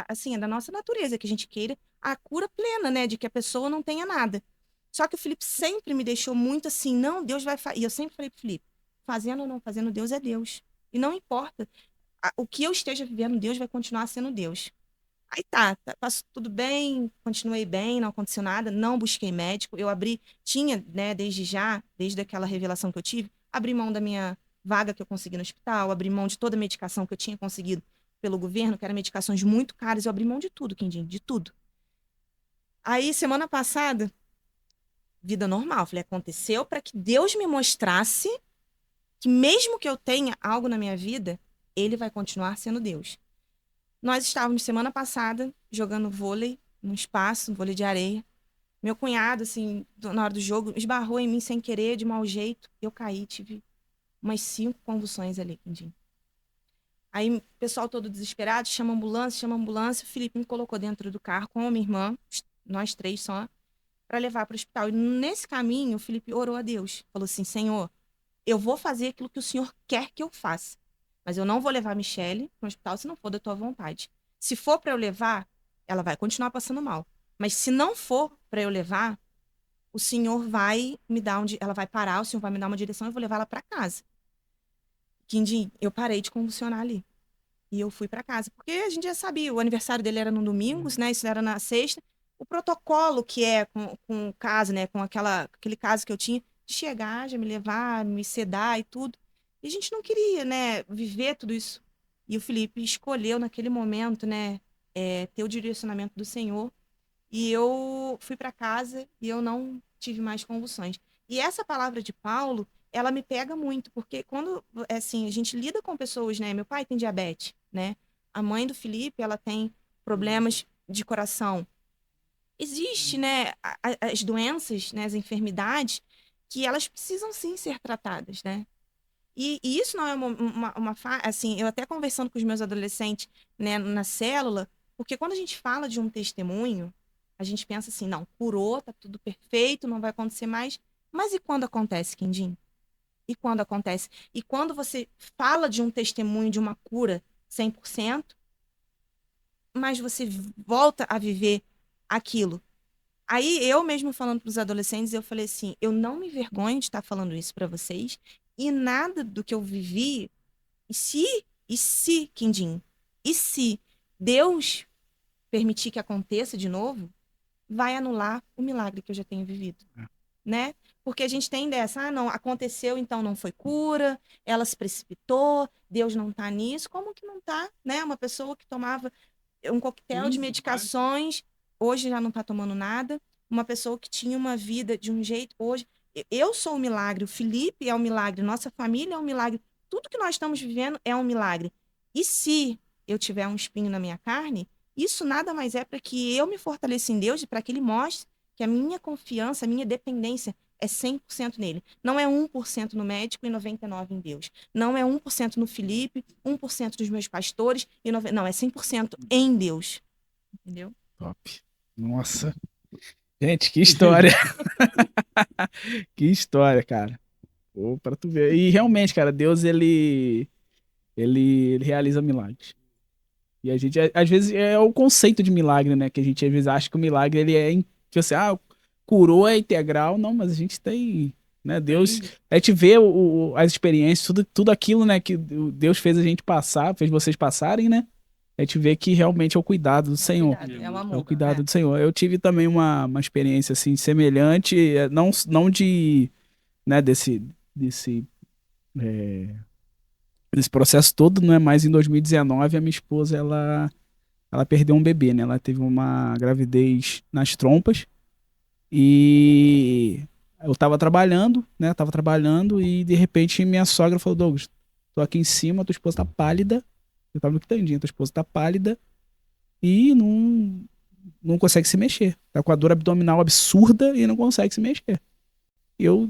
assim, é da nossa natureza que a gente queira a cura plena, né? De que a pessoa não tenha nada. Só que o Felipe sempre me deixou muito assim, não, Deus vai fazer. E eu sempre falei pro Felipe, fazendo ou não fazendo, Deus é Deus. E não importa. O que eu esteja vivendo, Deus vai continuar sendo Deus. Aí passou tudo bem, continuei bem, não aconteceu nada, não busquei médico. Eu tinha, né, desde aquela revelação que eu tive, abri mão da minha vaga que eu consegui no hospital, abri mão de toda a medicação que eu tinha conseguido pelo governo, que eram medicações muito caras, eu abri mão de tudo, Quindim, de tudo. Aí, semana passada, vida normal, falei, aconteceu para que Deus me mostrasse que mesmo que eu tenha algo na minha vida, ele vai continuar sendo Deus. Nós estávamos semana passada jogando vôlei num espaço, vôlei de areia. Meu cunhado, assim, na hora do jogo, esbarrou em mim sem querer, de mau jeito. Eu caí, tive umas 5 convulsões ali, Quindim. Aí o pessoal todo desesperado, chama a ambulância. O Felipe me colocou dentro do carro com a minha irmã, nós 3 só, para levar para o hospital. E nesse caminho, o Felipe orou a Deus. Falou assim, Senhor, eu vou fazer aquilo que o Senhor quer que eu faça. Mas eu não vou levar a Michele para o hospital se não for da tua vontade. Se for para eu levar, ela vai continuar passando mal. Mas se não for para eu levar, o Senhor vai me dar ela vai parar, o Senhor vai me dar uma direção e eu vou levar ela para casa. Quindim, eu parei de convulsionar ali. E eu fui para casa. Porque a gente já sabia, o aniversário dele era no domingo, né? Isso era na sexta. O protocolo que é com o caso, né? Com aquele caso que eu tinha, de chegar, já me levar, me sedar e tudo. E a gente não queria, né, viver tudo isso. E o Felipe escolheu naquele momento, né, ter o direcionamento do Senhor. E eu fui para casa e eu não tive mais convulsões. E essa palavra de Paulo, ela me pega muito, porque quando, assim, a gente lida com pessoas, né, meu pai tem diabetes, né, a mãe do Felipe, ela tem problemas de coração. Existe, né, as doenças, né, as enfermidades, que elas precisam sim ser tratadas, né? E isso não é assim, eu até conversando com os meus adolescentes, né, na célula, porque quando a gente fala de um testemunho, a gente pensa assim, não, curou, tá tudo perfeito, não vai acontecer mais. Mas e quando acontece, Quindim? E quando acontece? E quando você fala de um testemunho de uma cura 100%, mas você volta a viver aquilo. Aí eu mesmo falando para os adolescentes, eu falei assim, eu não me envergonho de estar falando isso para vocês, e nada do que eu vivi, Quindim, e se Deus permitir que aconteça de novo, vai anular o milagre que eu já tenho vivido, né? Porque a gente tem dessa, não, aconteceu, então não foi cura, ela se precipitou, Deus não tá nisso, como que não tá, né? Uma pessoa que tomava um coquetel de medicações, hoje já não tá tomando nada, uma pessoa que tinha uma vida de um jeito, hoje, eu sou um milagre, o Felipe é um milagre, nossa família é um milagre, tudo que nós estamos vivendo é um milagre. E se eu tiver um espinho na minha carne, isso nada mais é para que eu me fortaleça em Deus e para que Ele mostre que a minha confiança, a minha dependência é 100% nele. Não é 1% no médico e 99% em Deus. Não é 1% no Felipe, 1% dos meus pastores e não, é 100% em Deus. Entendeu? Top. Nossa. Gente, que história. Que história, cara. Pô, pra tu ver. E realmente, cara, Deus, ele realiza milagres. E a gente, às vezes, é o conceito de milagre, né? Que a gente, às vezes, acha que o milagre, ele é, tipo assim, curou é integral. Não, mas a gente tem, né? Deus, a gente vê as experiências, tudo aquilo, né? Que Deus fez a gente passar, fez vocês passarem, né? A gente vê que realmente é o cuidado do Senhor. É o amor. É o cuidado do Senhor. Eu tive também uma experiência, assim, semelhante, não de, né, desse Nesse processo todo, não é mais em 2019, a minha esposa, ela perdeu um bebê, né? Ela teve uma gravidez nas trompas e eu tava trabalhando, né? Tava trabalhando e de repente minha sogra falou: Douglas, tô aqui em cima, tua esposa tá pálida. Eu tava no quitandinho, tua esposa tá pálida e não consegue se mexer. Tá com a dor abdominal absurda e não consegue se mexer.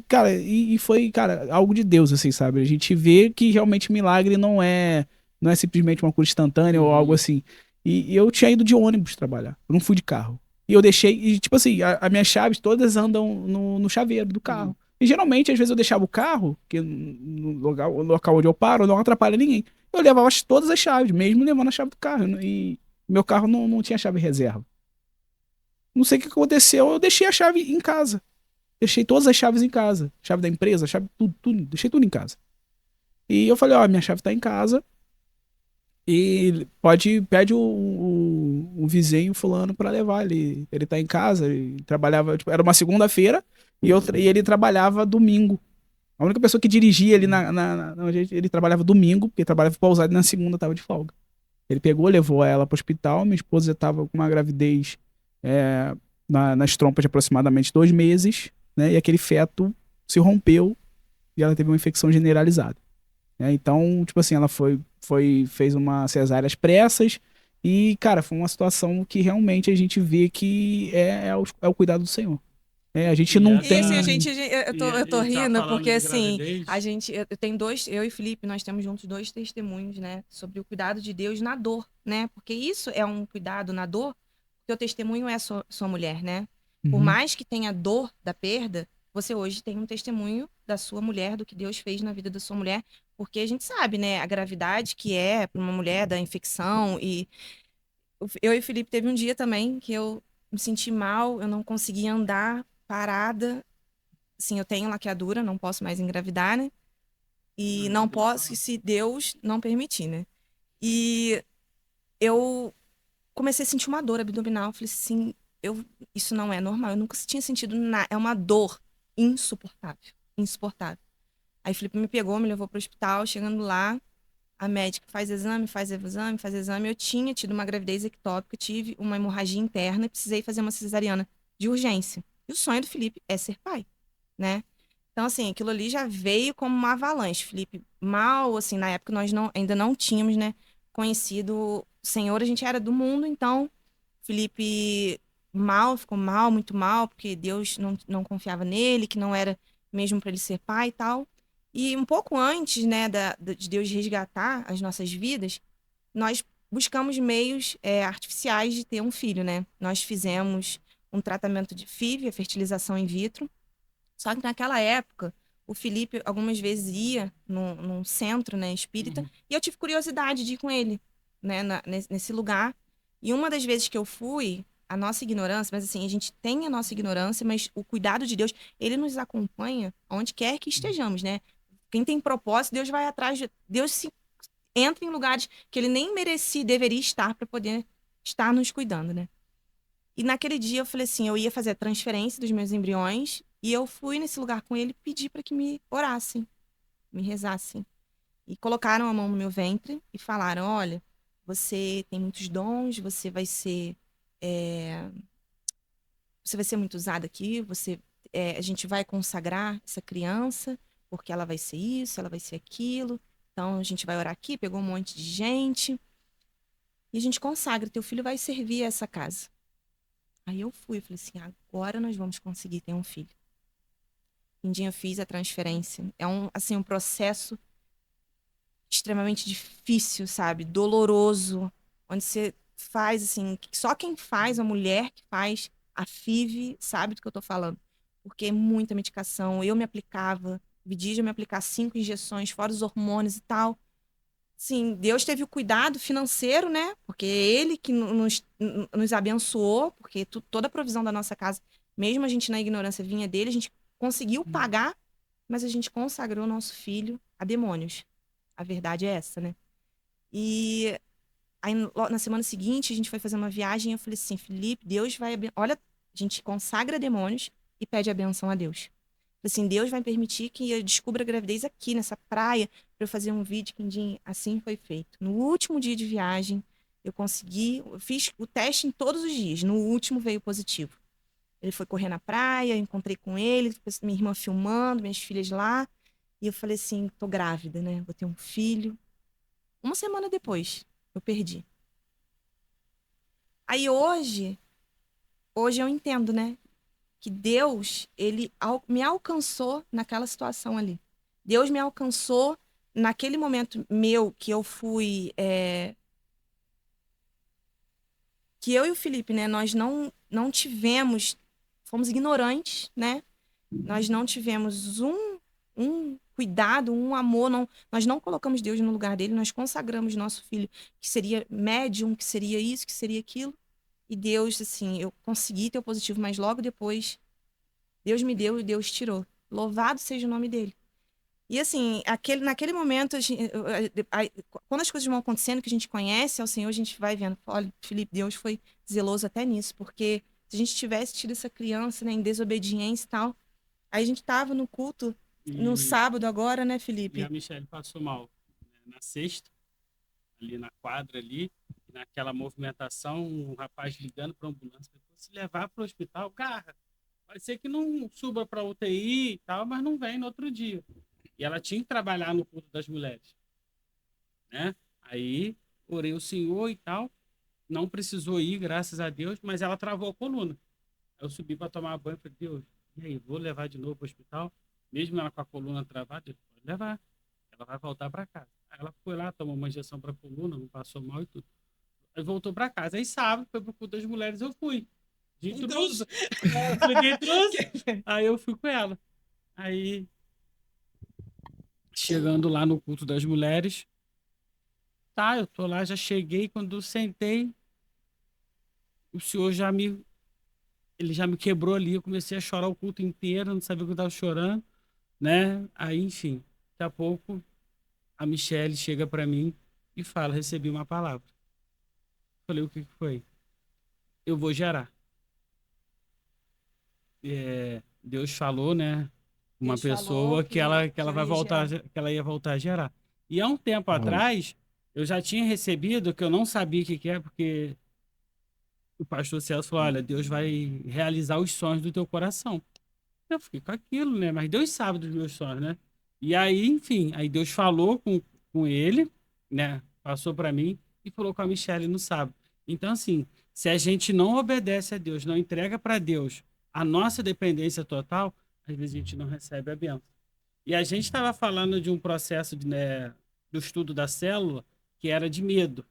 Cara, e foi, cara, algo de Deus, assim, sabe? A gente vê que realmente milagre não é simplesmente uma cura instantânea ou algo assim. E eu tinha ido de ônibus trabalhar, eu não fui de carro. E eu deixei, e tipo assim, as minhas chaves todas andam no chaveiro do carro. E geralmente, às vezes, eu deixava o carro, que no local onde eu paro, não atrapalha ninguém. Eu levava todas as chaves, mesmo levando a chave do carro. E meu carro não tinha chave reserva. Não sei o que aconteceu, eu deixei a chave em casa. Deixei todas as chaves em casa. Chave da empresa, chave, tudo. Deixei tudo em casa. E eu falei, ó, minha chave tá em casa. E pede o vizinho fulano pra levar. Ele tá em casa. Ele trabalhava, tipo, era uma segunda-feira e ele trabalhava domingo. A única pessoa que dirigia ali ele trabalhava domingo, porque trabalhava pausado e na segunda tava de folga. Ele pegou, levou ela pro hospital. Minha esposa tava com uma gravidez nas trompas de aproximadamente 2 meses, né? E aquele feto se rompeu e ela teve uma infecção generalizada, né? Então, tipo assim, ela fez uma cesárea às pressas e, cara, foi uma situação que realmente a gente vê que é o cuidado do Senhor. A gente E não E assim, tem. eu tô tá rindo, falando porque de assim, gravidez. eu tenho eu e Felipe, nós temos juntos dois testemunhos, né, sobre o cuidado de Deus na dor, né? Porque isso é um cuidado na dor, porque o testemunho é a sua mulher, né? Por Uhum. mais que tenha dor da perda, você hoje tem um testemunho da sua mulher, do que Deus fez na vida da sua mulher, porque a gente sabe, né, a gravidade que é para uma mulher da infecção e eu e o Felipe teve um dia também que eu me senti mal, eu não conseguia andar parada. Assim, eu tenho laqueadura, não posso mais engravidar, né? E não posso se Deus não permitir, né? E eu comecei a sentir uma dor abdominal. Falei assim, isso não é normal. Eu nunca tinha sentido nada. É uma dor insuportável, insuportável. Aí o Felipe me pegou, me levou para o hospital. Chegando lá, a médica faz exame, faz exame, faz exame. Eu tinha tido uma gravidez ectópica, tive uma hemorragia interna e precisei fazer uma cesariana de urgência. E o sonho do Felipe é ser pai, né? Então, assim, aquilo ali já veio como uma avalanche. Felipe, mal, assim, na época nós ainda não tínhamos, né, conhecido o Senhor, a gente era do mundo, então Felipe ficou mal, muito mal, porque Deus não confiava nele, que não era mesmo para ele ser pai e tal. E um pouco antes, né, de Deus resgatar as nossas vidas, nós buscamos meios artificiais de ter um filho, né? Nós fizemos um tratamento de FIV, a fertilização in vitro. Só que naquela época, o Felipe algumas vezes ia num centro, né, espírita, e eu tive curiosidade de ir com ele, né, nesse lugar. E uma das vezes que eu fui, a nossa ignorância, mas assim, a gente tem a nossa ignorância, mas o cuidado de Deus, ele nos acompanha onde quer que estejamos, né? Quem tem propósito, Deus vai atrás de Deus se entra em lugares que ele nem merecia, deveria estar para poder estar nos cuidando, né? E naquele dia eu falei assim, eu ia fazer a transferência dos meus embriões e eu fui nesse lugar com ele pedir para que me orassem, me rezassem. E colocaram a mão no meu ventre e falaram, olha, você tem muitos dons, é, você vai ser muito usada aqui, a gente vai consagrar essa criança, porque ela vai ser isso, ela vai ser aquilo. Então a gente vai orar aqui, pegou um monte de gente. E a gente consagra, teu filho vai servir essa casa. Aí eu fui, falei assim, agora nós vamos conseguir ter um filho. Um dia eu fiz a transferência. É um processo extremamente difícil, sabe? Doloroso, onde você faz, assim, só quem faz, a mulher que faz a FIV, sabe do que eu tô falando. Porque é muita medicação. Eu me aplicava, Vidia me aplicar 5 injeções, fora os hormônios e tal. Sim, Deus teve o cuidado financeiro, né? Porque é Ele que nos abençoou, porque toda a provisão da nossa casa, mesmo a gente na ignorância vinha dele, a gente conseguiu pagar, mas a gente consagrou nosso filho a demônios. A verdade é essa, né? E aí, na semana seguinte, a gente foi fazer uma viagem e eu falei assim, Felipe, Deus vai... Olha, a gente consagra demônios e pede a benção a Deus. Assim, Deus vai permitir que eu descubra a gravidez aqui, nessa praia, para eu fazer um vídeo. Assim foi feito. No último dia de viagem, eu fiz o teste em todos os dias. No último veio positivo. Ele foi correr na praia, eu encontrei com ele, minha irmã filmando, minhas filhas lá. E eu falei assim, tô grávida, né? Vou ter um filho. Uma semana depois, eu perdi. Aí hoje eu entendo, né? Que Deus, ele me alcançou naquela situação ali. Deus me alcançou naquele momento meu que eu fui... que eu e o Felipe, né? Nós não tivemos... Fomos ignorantes, né? Nós não tivemos um cuidado, um amor. Nós não colocamos Deus no lugar dele. Nós consagramos nosso filho, que seria médium, que seria isso, que seria aquilo. E Deus, assim, eu consegui ter o positivo, mas logo depois, Deus me deu e Deus tirou. Louvado seja o nome dele. E assim, naquele momento, quando as coisas vão acontecendo, que a gente conhece ao Senhor, a gente vai vendo, olha, Felipe, Deus foi zeloso até nisso, porque se a gente tivesse tido essa criança, né, em desobediência e tal, aí a gente tava no culto, no sábado agora, né, Felipe? E a Michelle passou mal, né, na sexta, ali na quadra ali, naquela movimentação, um rapaz ligando para a ambulância, se levar para o hospital, cara, pode ser que não suba para UTI e tal, mas não vem no outro dia. E ela tinha que trabalhar no culto das mulheres, né? Aí, orei o Senhor e tal, não precisou ir, graças a Deus, mas ela travou a coluna. Eu subi para tomar banho e falei, Deus, e aí, vou levar de novo para o hospital? Mesmo ela com a coluna travada, Deus, pode levar. Ela vai voltar para casa. Aí ela foi lá, tomou uma injeção para a coluna, não passou mal e tudo. Aí voltou para casa. Aí sábado, foi pro culto das mulheres, eu fui. De intruso. Fui de intruso. Aí eu fui com ela. Aí, chegando lá no culto das mulheres, tá, eu tô lá, já cheguei, quando eu sentei, o senhor ele já me quebrou ali, eu comecei a chorar o culto inteiro, não sabia o que eu tava chorando, né? Aí, enfim, daqui a pouco, a Michelle chega para mim e fala, recebi uma palavra. Falei, o que foi? Eu vou gerar. Deus falou, né? Uma Deus pessoa falou que ela que eu vai ia voltar, gerar. que ela ia voltar a gerar. E há um tempo atrás, eu já tinha recebido, que eu não sabia o que é, porque o pastor Celso falou, olha, Deus vai realizar os sonhos do teu coração. Eu fiquei com aquilo, né? Mas Deus sabe dos meus sonhos, né? E aí, enfim, aí Deus falou com ele, né? Passou para mim e falou com a Michelle no sábado. Então, assim, se a gente não obedece a Deus, não entrega para Deus a nossa dependência total, às vezes a gente não recebe a bênção. E a gente estava falando de um processo né, do estudo da célula que era de medo,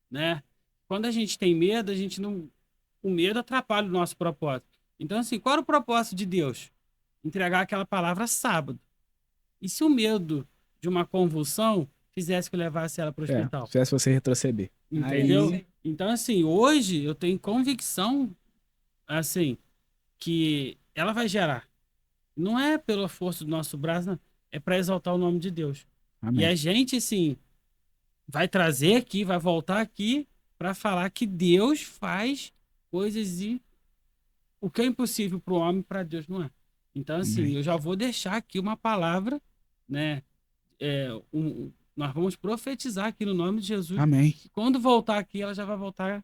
né? Quando a gente tem medo, a gente não... O medo atrapalha o nosso propósito. Então, assim, qual era o propósito de Deus? Entregar aquela palavra sábado. E se o medo de uma convulsão fizesse que eu levasse ela para o hospital? Fizesse você retroceder. Entendeu? Aí... Então, assim, hoje eu tenho convicção, assim, que ela vai gerar. Não é pela força do nosso braço, não. É para exaltar o nome de Deus. Amém. E a gente, assim, vai trazer aqui, vai voltar aqui para falar que Deus faz coisas e o que é impossível para o homem, para Deus não é. Então, assim, Amém. eu já vou deixar aqui uma palavra, né? Nós vamos profetizar aqui no nome de Jesus. Amém. Quando voltar aqui, ela já vai voltar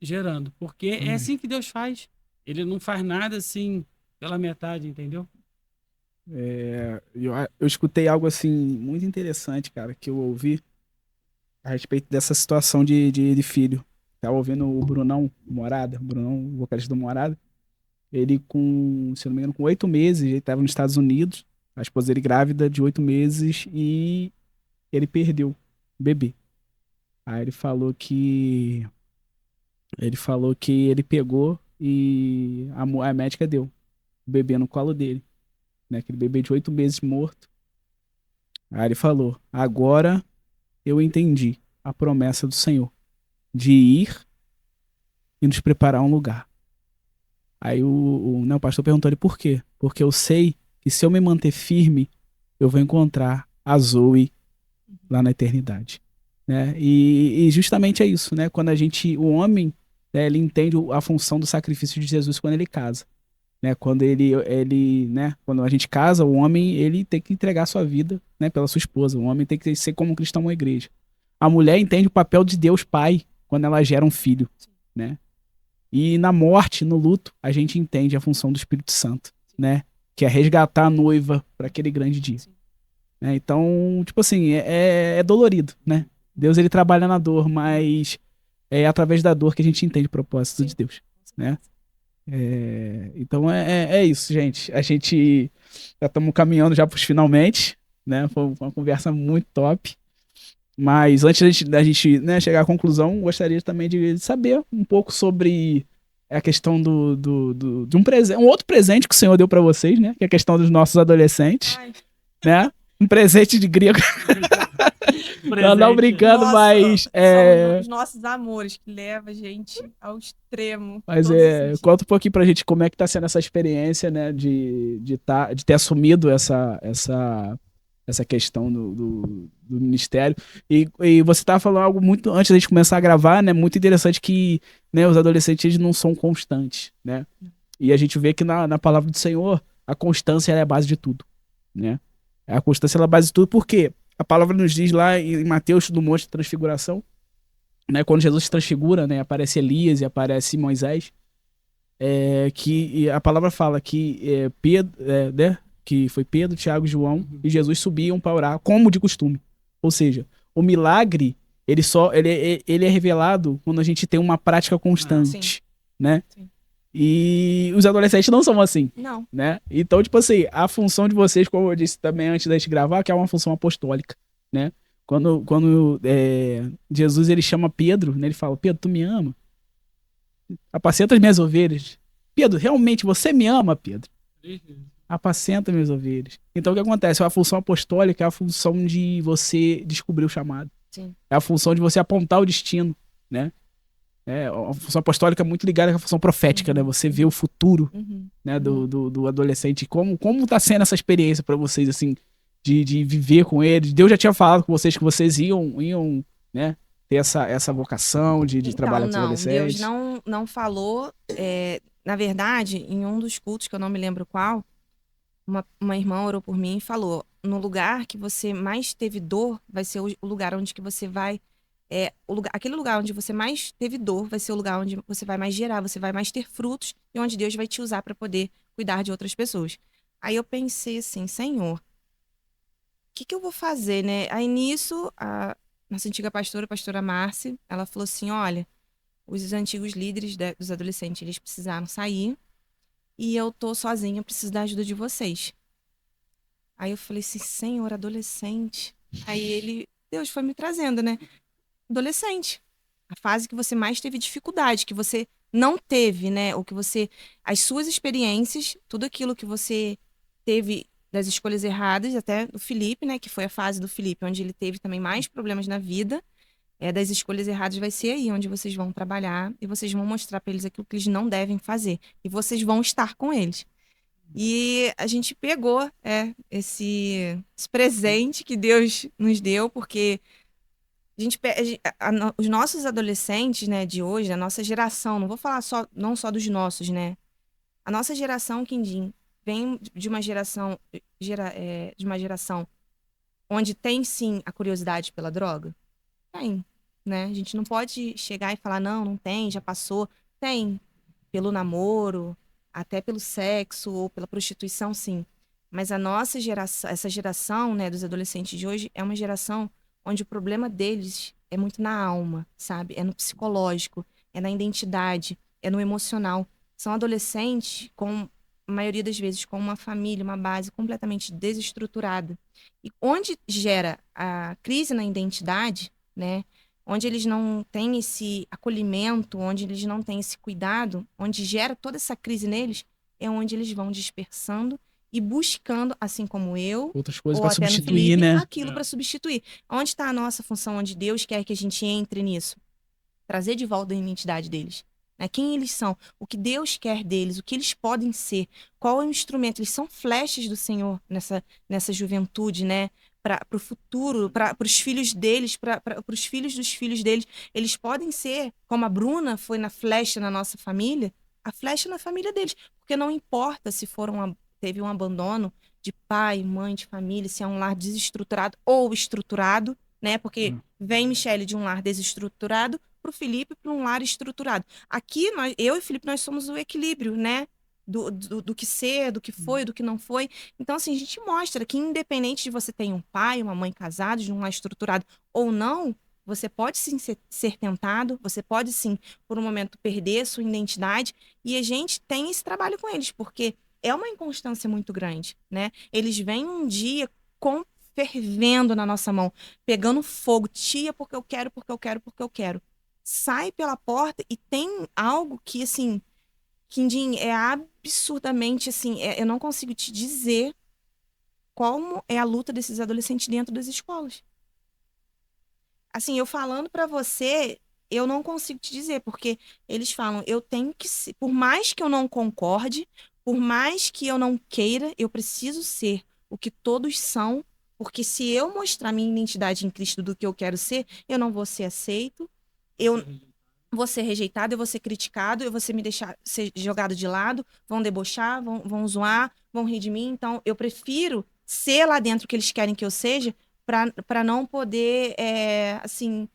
gerando. Porque Amém. é assim que Deus faz. Ele não faz nada assim pela metade, entendeu? Eu escutei algo assim muito interessante, cara, que eu ouvi a respeito dessa situação de filho. Tava ouvindo o Brunão Morada, o vocalista do Morada. Ele se eu não me engano, com 8 meses, ele estava nos Estados Unidos, a esposa dele grávida de 8 meses e ele perdeu o bebê. Aí ele pegou e a médica deu o bebê no colo dele, né? Aquele bebê de 8 meses morto. Aí ele falou: agora eu entendi a promessa do Senhor de ir e nos preparar um lugar. Aí o pastor perguntou ele por quê? Porque eu sei que se eu me manter firme, eu vou encontrar a Zoe lá na eternidade, né? E justamente é isso, né? Quando o homem, né, ele entende a função do sacrifício de Jesus quando ele casa. né? Quando ele, né? Quando a gente casa, o homem, ele tem que entregar a sua vida, né? Pela sua esposa. O homem tem que ser como um cristão na igreja. A mulher entende o papel de Deus Pai quando ela gera um filho, né? E na morte, no luto, a gente entende a função do Espírito Santo, né? Que é resgatar a noiva para aquele grande dia. Né? Então, tipo assim, é dolorido, né? Deus, ele trabalha na dor, mas é através da dor que a gente entende o propósito de Deus, né? Então é isso, gente. A gente já estamos caminhando já para os finalmente, né? Foi uma conversa muito top. Mas antes da gente, né, chegar à conclusão, gostaria também de saber um pouco sobre a questão de um outro presente que o Senhor deu para vocês, né? Que é a questão dos nossos adolescentes, Ai, né? Um presente de grego. Não brincando, nossa, mas são os nossos amores que levam a gente ao extremo. Mas todos os sentidos. conta um pouquinho pra gente como é que tá sendo essa experiência, né, de ter assumido essa questão do ministério. E você tava falando algo muito, antes da gente começar a gravar, né, muito interessante que, né, os adolescentes eles não são constantes, né? E a gente vê que na palavra do Senhor, a constância ela é a base de tudo, né? A constância ela é a base de tudo, porque a palavra nos diz lá em Mateus, no Monte de Transfiguração, né, quando Jesus se transfigura, né, aparece Elias e aparece Moisés, que a palavra fala que Pedro, né, que foi Pedro, Tiago e João e Jesus subiam para orar como de costume. Ou seja, o milagre ele é revelado quando a gente tem uma prática constante, né? Sim. E os adolescentes não são assim, Não. né? Então, tipo assim, a função de vocês, como eu disse também antes da gente gravar, que é uma função apostólica, né? Quando Jesus ele chama Pedro, né? Ele fala, Pedro, tu me ama? Apacenta as minhas ovelhas. Pedro, realmente você me ama, Pedro? Apacenta minhas ovelhas. Então o que acontece? A função apostólica é a função de você descobrir o chamado. Sim. É a função de você apontar o destino, né? A função apostólica é muito ligada com a função profética, né? Você vê o futuro, né, do adolescente. Como tá sendo essa experiência para vocês, assim, de viver com eles? Deus já tinha falado com vocês que vocês iam, né, ter essa vocação de trabalhar com os adolescentes? Deus não falou. Na verdade, em um dos cultos, que eu não me lembro qual, uma irmã orou por mim e falou: no lugar que você mais teve dor, vai ser o lugar onde que você vai. Aquele lugar onde você mais teve dor vai ser o lugar onde você vai mais gerar, você vai mais ter frutos e onde Deus vai te usar para poder cuidar de outras pessoas. Aí eu pensei assim, Senhor, o que eu vou fazer, né? Aí nisso, a nossa antiga pastora, a pastora Márcia, ela falou assim, olha, os antigos líderes dos adolescentes, eles precisaram sair e eu tô sozinha, eu preciso da ajuda de vocês. Aí eu falei assim, Senhor, adolescente. Aí Deus foi me trazendo, né? Adolescente. A fase que você mais teve dificuldade, que você não teve, né? Ou que as suas experiências, tudo aquilo que você teve das escolhas erradas, até do Felipe, né? Que foi a fase do Felipe, onde ele teve também mais problemas na vida. Das escolhas erradas vai ser aí onde vocês vão trabalhar e vocês vão mostrar para eles aquilo que eles não devem fazer. E vocês vão estar com eles. E a gente pegou esse presente que Deus nos deu, porque os nossos adolescentes, né, de hoje, a nossa geração, não vou falar não só dos nossos, né? A nossa geração, Quindim, vem de uma geração onde tem sim a curiosidade pela droga? Tem, né? A gente não pode chegar e falar, não tem, já passou. Tem, pelo namoro, até pelo sexo ou pela prostituição, sim. Mas a nossa geração, essa geração, né, dos adolescentes de hoje, é uma geração onde o problema deles é muito na alma, sabe? É no psicológico, é na identidade, é no emocional. São adolescentes com, a maioria das vezes, com uma família, uma base completamente desestruturada. E onde gera a crise na identidade, né? Onde eles não têm esse acolhimento, onde eles não têm esse cuidado, onde gera toda essa crise neles, é onde eles vão dispersando e buscando, assim como eu, outras coisas ou para até no substituir, Felipe, né? aquilo para substituir. Onde está a nossa função, onde Deus quer que a gente entre nisso? Trazer de volta a identidade deles. Né? Quem eles são, o que Deus quer deles, o que eles podem ser, qual é o instrumento. Eles são flechas do Senhor nessa juventude, né? Para o futuro, para os filhos deles, para os filhos dos filhos deles. Eles podem ser, como a Bruna foi na flecha na nossa família, a flecha na família deles. Porque não importa se teve um abandono de pai, mãe, de família, se é um lar desestruturado ou estruturado, né? Porque vem Michele de um lar desestruturado para o Felipe para um lar estruturado. Aqui, eu e o Felipe, nós somos o equilíbrio, né? Do que ser, do que foi, do que não foi. Então, assim, a gente mostra que independente de você ter um pai, uma mãe casados, de um lar estruturado ou não, você pode sim ser tentado, você pode sim, por um momento, perder sua identidade. E a gente tem esse trabalho com eles, porque é uma inconstância muito grande, né? Eles vêm um dia fervendo na nossa mão, pegando fogo, tia, porque eu quero, porque eu quero, porque eu quero. Sai pela porta e tem algo que, assim, Quindim, é absurdamente, assim, eu não consigo te dizer como é a luta desses adolescentes dentro das escolas. Assim, eu falando pra você, eu não consigo te dizer, porque eles falam, eu tenho que ser, por mais que eu não concorde, por mais que eu não queira, eu preciso ser o que todos são, porque se eu mostrar minha identidade em Cristo do que eu quero ser, eu não vou ser aceito, eu vou ser rejeitado, eu vou ser criticado, eu vou ser me deixar ser jogado de lado, vão debochar, vão zoar, vão rir de mim, então eu prefiro ser lá dentro o que eles querem que eu seja, para não poder, assim,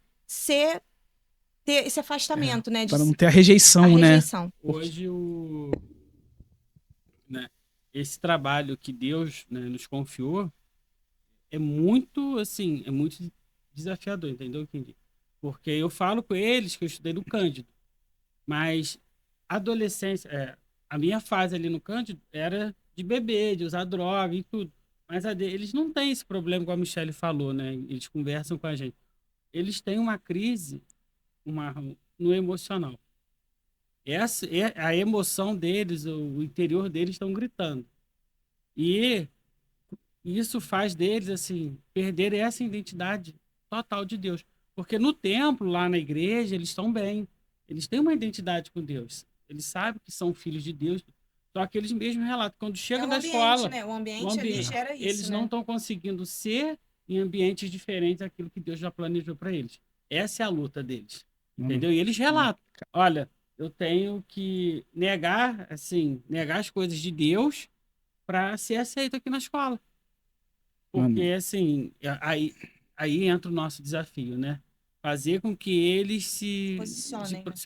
ter esse afastamento, né? Para não ter a rejeição, a né? rejeição. Hoje, né, esse trabalho que Deus, né, nos confiou é muito, assim, é muito desafiador, entendeu, Kendi? Porque eu falo com eles que eu estudei no Cândido, mas adolescência, a minha fase ali no Cândido era de beber, de usar droga e tudo. Mas eles não têm esse problema, como a Michelle falou, né? Eles conversam com a gente. Eles têm uma crise no emocional. A emoção deles, o interior deles estão gritando. E isso faz deles, assim, perder essa identidade total de Deus. Porque no templo, lá na igreja, eles estão bem. Eles têm uma identidade com Deus. Eles sabem que são filhos de Deus. Só que eles mesmos relatam. Quando chegam da escola, né? O ambiente ali gera isso, eles não estão conseguindo ser em ambientes diferentes daquilo que Deus já planejou para eles. Essa é a luta deles. Entendeu? E eles relatam. Olha, eu tenho que negar as coisas de Deus para ser aceito aqui na escola. Porque, assim, aí entra o nosso desafio, né? Fazer com que eles se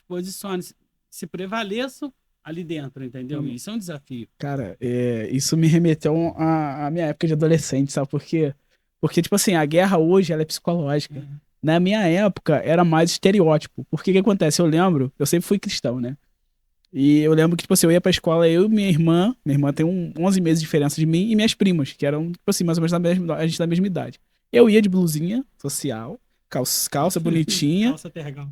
posicionem, se prevaleçam ali dentro, entendeu? Isso é um desafio. Cara, isso me remeteu à minha época de adolescente, sabe por quê? Porque, tipo assim, a guerra hoje, ela é psicológica. Na minha época, era mais estereótipo. Porque o que acontece? Eu sempre fui cristão, né? E eu lembro que, tipo assim, eu ia pra escola, eu e minha irmã tem 11 meses de diferença de mim, e minhas primas, que eram, tipo assim, mais ou menos a gente da mesma idade. Eu ia de blusinha social, calça bonitinha. Calça tergal.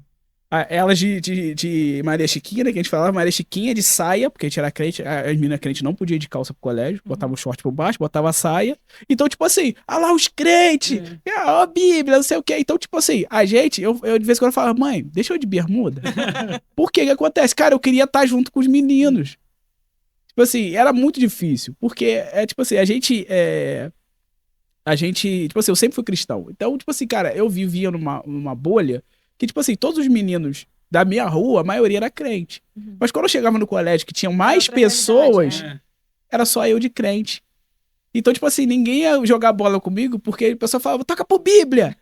Elas de Maria Chiquinha, né, que a gente falava, Maria Chiquinha de saia, porque a gente era crente, as meninas crentes não podiam ir de calça pro colégio, botava o short por baixo, botava a saia. Então, tipo assim, lá os crentes, ó, a Bíblia, não sei o quê. Então, tipo assim, a gente, eu de vez em quando falava, mãe, deixa eu ir de bermuda. Por quê? O que acontece? Cara, eu queria estar junto com os meninos. Tipo assim, era muito difícil, porque tipo assim, a gente, tipo assim, eu sempre fui cristão. Então, tipo assim, cara, eu vivia numa bolha que, tipo assim, todos os meninos da minha rua, a maioria era crente. Mas quando eu chegava no colégio, que tinham mais pessoas, era só eu de crente. Então, tipo assim, ninguém ia jogar bola comigo, porque o pessoal falava, toca por Bíblia.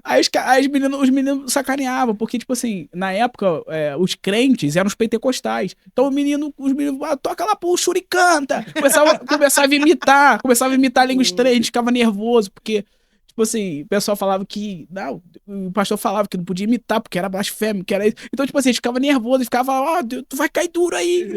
Aí os meninos sacaneavam, porque, tipo assim, na época, os crentes eram os pentecostais. Então os meninos toca lá pro Shuricanta. Começava a imitar a língua estranha, a gente ficava nervoso, porque, tipo assim, o pessoal falava que, não, o pastor falava que não podia imitar, porque era blasfêmio, que era isso. Então, tipo assim, a gente ficava nervoso, e ficava, tu vai cair duro aí.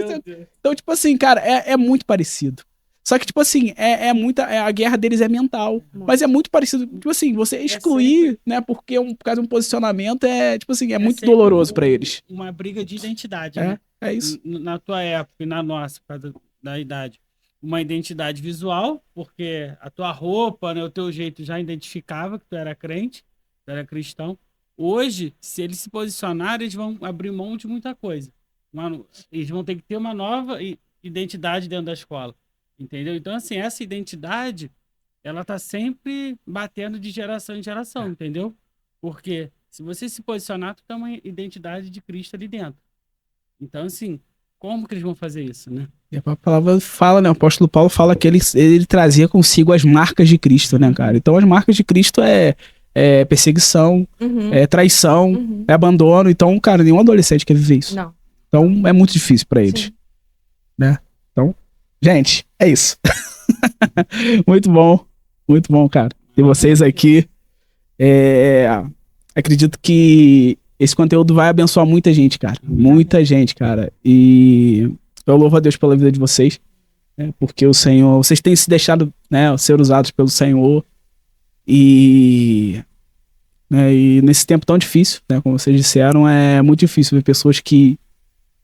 Então, tipo assim, cara, é muito parecido. Só que, tipo assim, a guerra deles é mental. Mas é muito parecido. Tipo assim, você excluir, né? Porque por causa de um posicionamento tipo assim, é muito doloroso pra eles. Uma briga de identidade, né? É isso. Na tua época e na nossa, por causa da idade. Uma identidade visual, porque a tua roupa, né, o teu jeito já identificava que tu era crente, tu era cristão. Hoje, se eles se posicionarem, eles vão abrir mão de muita coisa. Eles vão ter que ter uma nova identidade dentro da escola. Entendeu? Então, assim, essa identidade, ela tá sempre batendo de geração em geração, entendeu? Porque se você se posicionar, tu tem uma identidade de Cristo ali dentro. Então, assim, como que eles vão fazer isso, né? E a palavra fala, né? O apóstolo Paulo fala que ele trazia consigo as marcas de Cristo, né, cara? Então as marcas de Cristo é perseguição, Uhum, é traição, uhum. é abandono. Então, cara, nenhum adolescente quer viver isso. Não. Então é muito difícil pra eles, Sim. né? Então, gente, é isso. Muito bom, cara. Ter vocês aqui. É, acredito que esse conteúdo vai abençoar muita gente, cara. Muita gente, cara. E eu louvo a Deus pela vida de vocês, né? Porque o Senhor, vocês têm se deixado, né, ser usados pelo Senhor e, né, e nesse tempo tão difícil, né, como vocês disseram, é muito difícil ver pessoas que,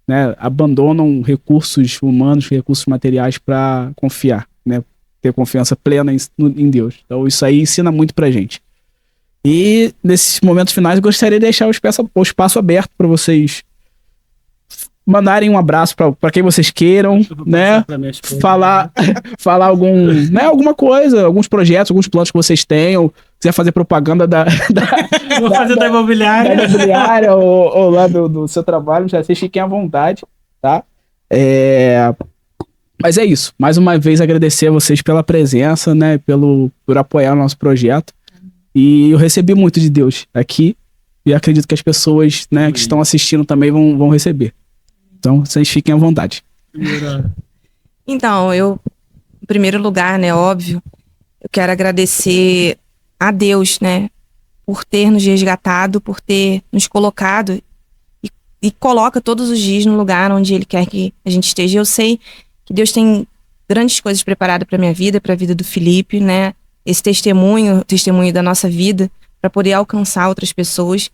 né, abandonam recursos humanos, recursos materiais para confiar, né, ter confiança plena em Deus. Então isso aí ensina muito pra gente. E nesses momentos finais eu gostaria de deixar o espaço aberto para vocês mandarem um abraço para quem vocês queiram, né? Falar, falar alguma coisa, alguns projetos, alguns planos que vocês tenham. Quiser fazer propaganda Vou fazer da imobiliária. Da imobiliária ou lá do seu trabalho, já vocês fiquem à vontade, tá? Mas é isso. Mais uma vez agradecer a vocês pela presença, né? Por apoiar o nosso projeto. E eu recebi muito de Deus aqui. E acredito que as pessoas, né, que estão assistindo também vão receber. Então, vocês fiquem à vontade. Então, em primeiro lugar, né, óbvio, eu quero agradecer a Deus, né, por ter nos resgatado, por ter nos colocado e coloca todos os dias no lugar onde Ele quer que a gente esteja. Eu sei que Deus tem grandes coisas preparadas para minha vida, para a vida do Felipe, né? Esse testemunho da nossa vida, para poder alcançar outras pessoas.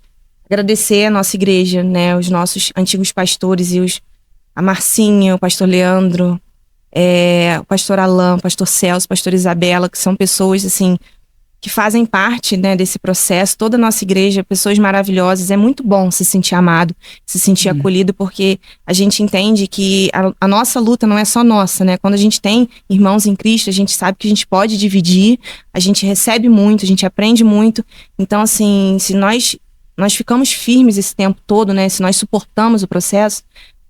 Agradecer a nossa igreja, né? Os nossos antigos pastores a Marcinha, o pastor Leandro, o pastor Alain, o pastor Celso, a pastor Isabela, que são pessoas, assim, que fazem parte, né, desse processo. Toda a nossa igreja, pessoas maravilhosas. É muito bom se sentir amado, se sentir acolhido, porque a gente entende que a nossa luta não é só nossa, né? Quando a gente tem irmãos em Cristo, a gente sabe que a gente pode dividir, a gente recebe muito, a gente aprende muito. Então, assim, se nós ficamos firmes esse tempo todo, né? Se nós suportamos o processo,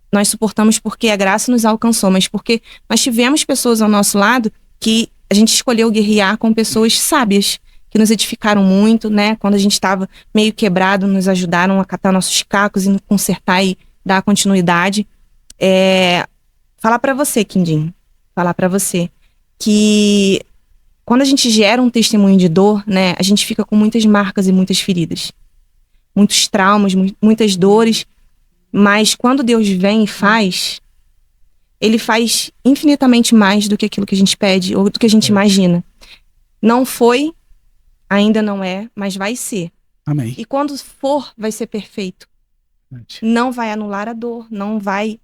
nós suportamos porque a graça nos alcançou, mas porque nós tivemos pessoas ao nosso lado que a gente escolheu guerrear com pessoas sábias, que nos edificaram muito, né? Quando a gente estava meio quebrado, nos ajudaram a catar nossos cacos e consertar e dar continuidade. Falar para você, Quindim, falar para você que quando a gente gera um testemunho de dor, né? A gente fica com muitas marcas e muitas feridas, muitos traumas, muitas dores, mas quando Deus vem e faz, Ele faz infinitamente mais do que aquilo que a gente pede ou do que a gente imagina. Não foi, ainda não é, mas vai ser. Amém. E quando for, vai ser perfeito. Não vai anular a dor, não vai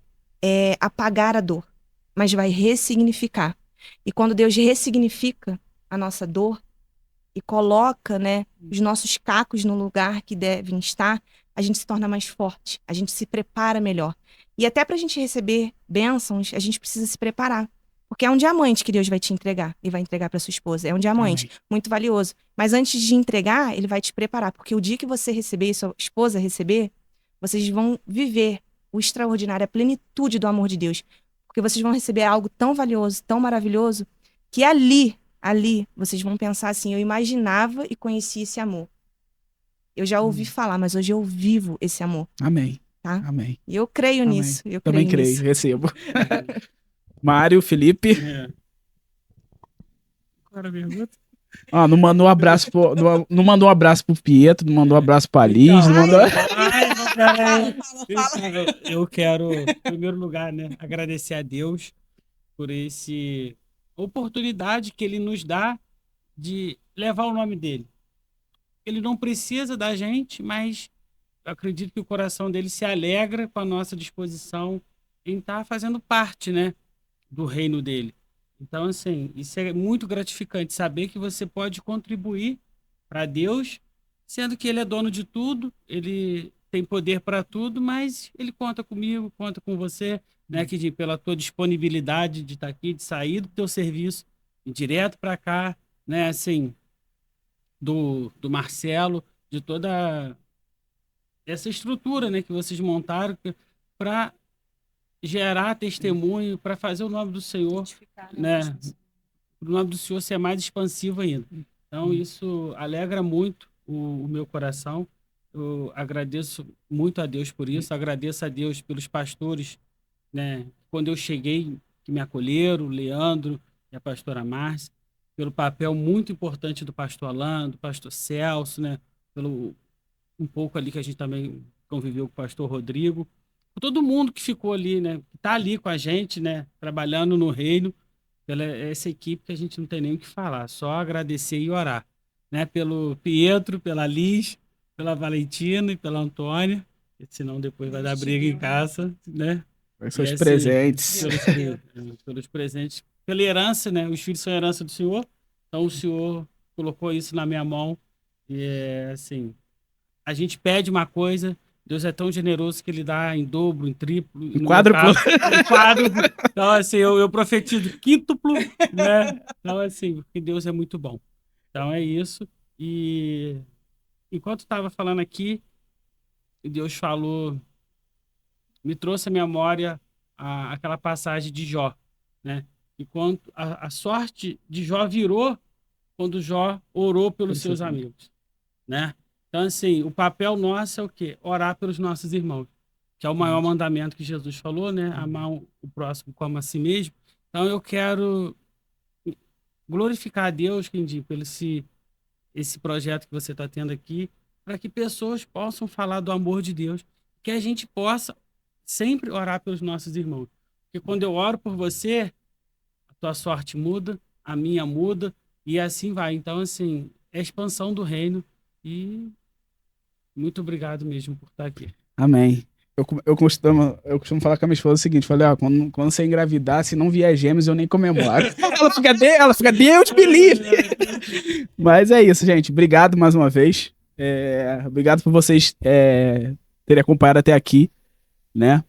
apagar a dor, mas vai ressignificar. E quando Deus ressignifica a nossa dor e coloca, né, os nossos cacos no lugar que devem estar, a gente se torna mais forte, a gente se prepara melhor. E até para a gente receber bênçãos, a gente precisa se preparar. Porque é um diamante que Deus vai te entregar e vai entregar para sua esposa. É um diamante muito valioso. Mas antes de entregar, Ele vai te preparar. Porque o dia que você receber e sua esposa receber, vocês vão viver o extraordinário, a plenitude do amor de Deus. Porque vocês vão receber algo tão valioso, tão maravilhoso, que ali, vocês vão pensar assim, eu imaginava e conhecia esse amor. Eu já ouvi falar, mas hoje eu vivo esse amor. Amém. Tá? Amém. E eu creio Amém. nisso. Eu também creio, nisso. recebo. Mário, Felipe. Agora pergunta. Não mandou um abraço não mandou um abraço pro Pietro, não mandou um abraço pra Liz, não mandou... Eu quero, em primeiro lugar, né, agradecer a Deus por essa oportunidade que Ele nos dá de levar o nome dele. Ele não precisa da gente, mas eu acredito que o coração dele se alegra com a nossa disposição em estar fazendo parte, né, do reino dele. Então, assim, isso é muito gratificante, saber que você pode contribuir para Deus, sendo que Ele é dono de tudo, Ele tem poder para tudo, mas Ele conta comigo, conta com você, né, que pela tua disponibilidade de estar aqui, de sair do teu serviço, ir direto para cá, né, assim, do Marcelo, de toda essa estrutura, né, que vocês montaram para gerar testemunho para fazer o nome do Senhor, Identificar, né? O nome do Senhor ser mais expansivo ainda. Então, isso alegra muito o meu coração. Eu agradeço muito a Deus por isso. Agradeço a Deus pelos pastores, né? Quando eu cheguei, que me acolheram, o Leandro e a pastora Márcia, pelo papel muito importante do pastor Alain, do pastor Celso, né? Pelo um pouco ali que a gente também conviveu com o pastor Rodrigo. Por todo mundo que ficou ali, né? Que está ali com a gente, né? Trabalhando no reino. Pela essa equipe que a gente não tem nem o que falar, só agradecer e orar, né? Pelo Pietro, pela Liz, pela Valentina e pela Antônia, senão depois vai dar briga em casa, né? Seus E, assim, presentes. pelos presentes, pela herança, né? Os filhos são herança do Senhor, então o Senhor colocou isso na minha mão e assim, a gente pede uma coisa, Deus é tão generoso que ele dá em dobro, em triplo, Em quádruplo. Em quádruplo. Então, assim, eu profetizo quíntuplo, né? Então, assim, porque Deus é muito bom. Então, é isso. E enquanto estava falando aqui, Deus falou, me trouxe à memória aquela passagem de Jó, né? E quando a sorte de Jó virou quando Jó orou pelos seus amigos, né? Então, assim, o papel nosso é o quê? Orar pelos nossos irmãos, que é o maior mandamento que Jesus falou, né? Amar o próximo como a si mesmo. Então, eu quero glorificar a Deus, Kendi, pelo esse projeto que você está tendo aqui, para que pessoas possam falar do amor de Deus, que a gente possa sempre orar pelos nossos irmãos. Porque quando eu oro por você, a tua sorte muda, a minha muda, e assim vai. Então, assim, é a expansão do reino e muito obrigado mesmo por estar aqui. Amém. Eu costumo falar com a minha esposa o seguinte, falei, ó, quando você engravidar, se não vier gêmeos, eu nem comemoro. ela fica, Deus me livre. Mas é isso, gente. Obrigado mais uma vez. Obrigado por vocês terem acompanhado até aqui, né?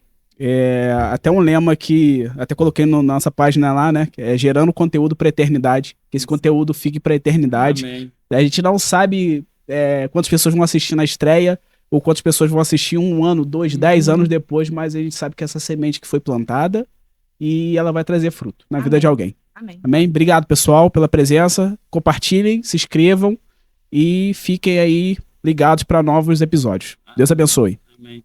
Até um lema que até coloquei na nossa página lá, né? Que é gerando conteúdo para eternidade. Que esse conteúdo fique para eternidade. Amém. A gente não sabe quantas pessoas vão assistir na estreia ou quantas pessoas vão assistir 1 ano, 2, 10 anos depois, mas a gente sabe que essa semente que foi plantada e ela vai trazer fruto na vida de alguém. Amém. Amém? Obrigado, pessoal, pela presença. Compartilhem, se inscrevam e fiquem aí ligados para novos episódios. Deus abençoe. Amém.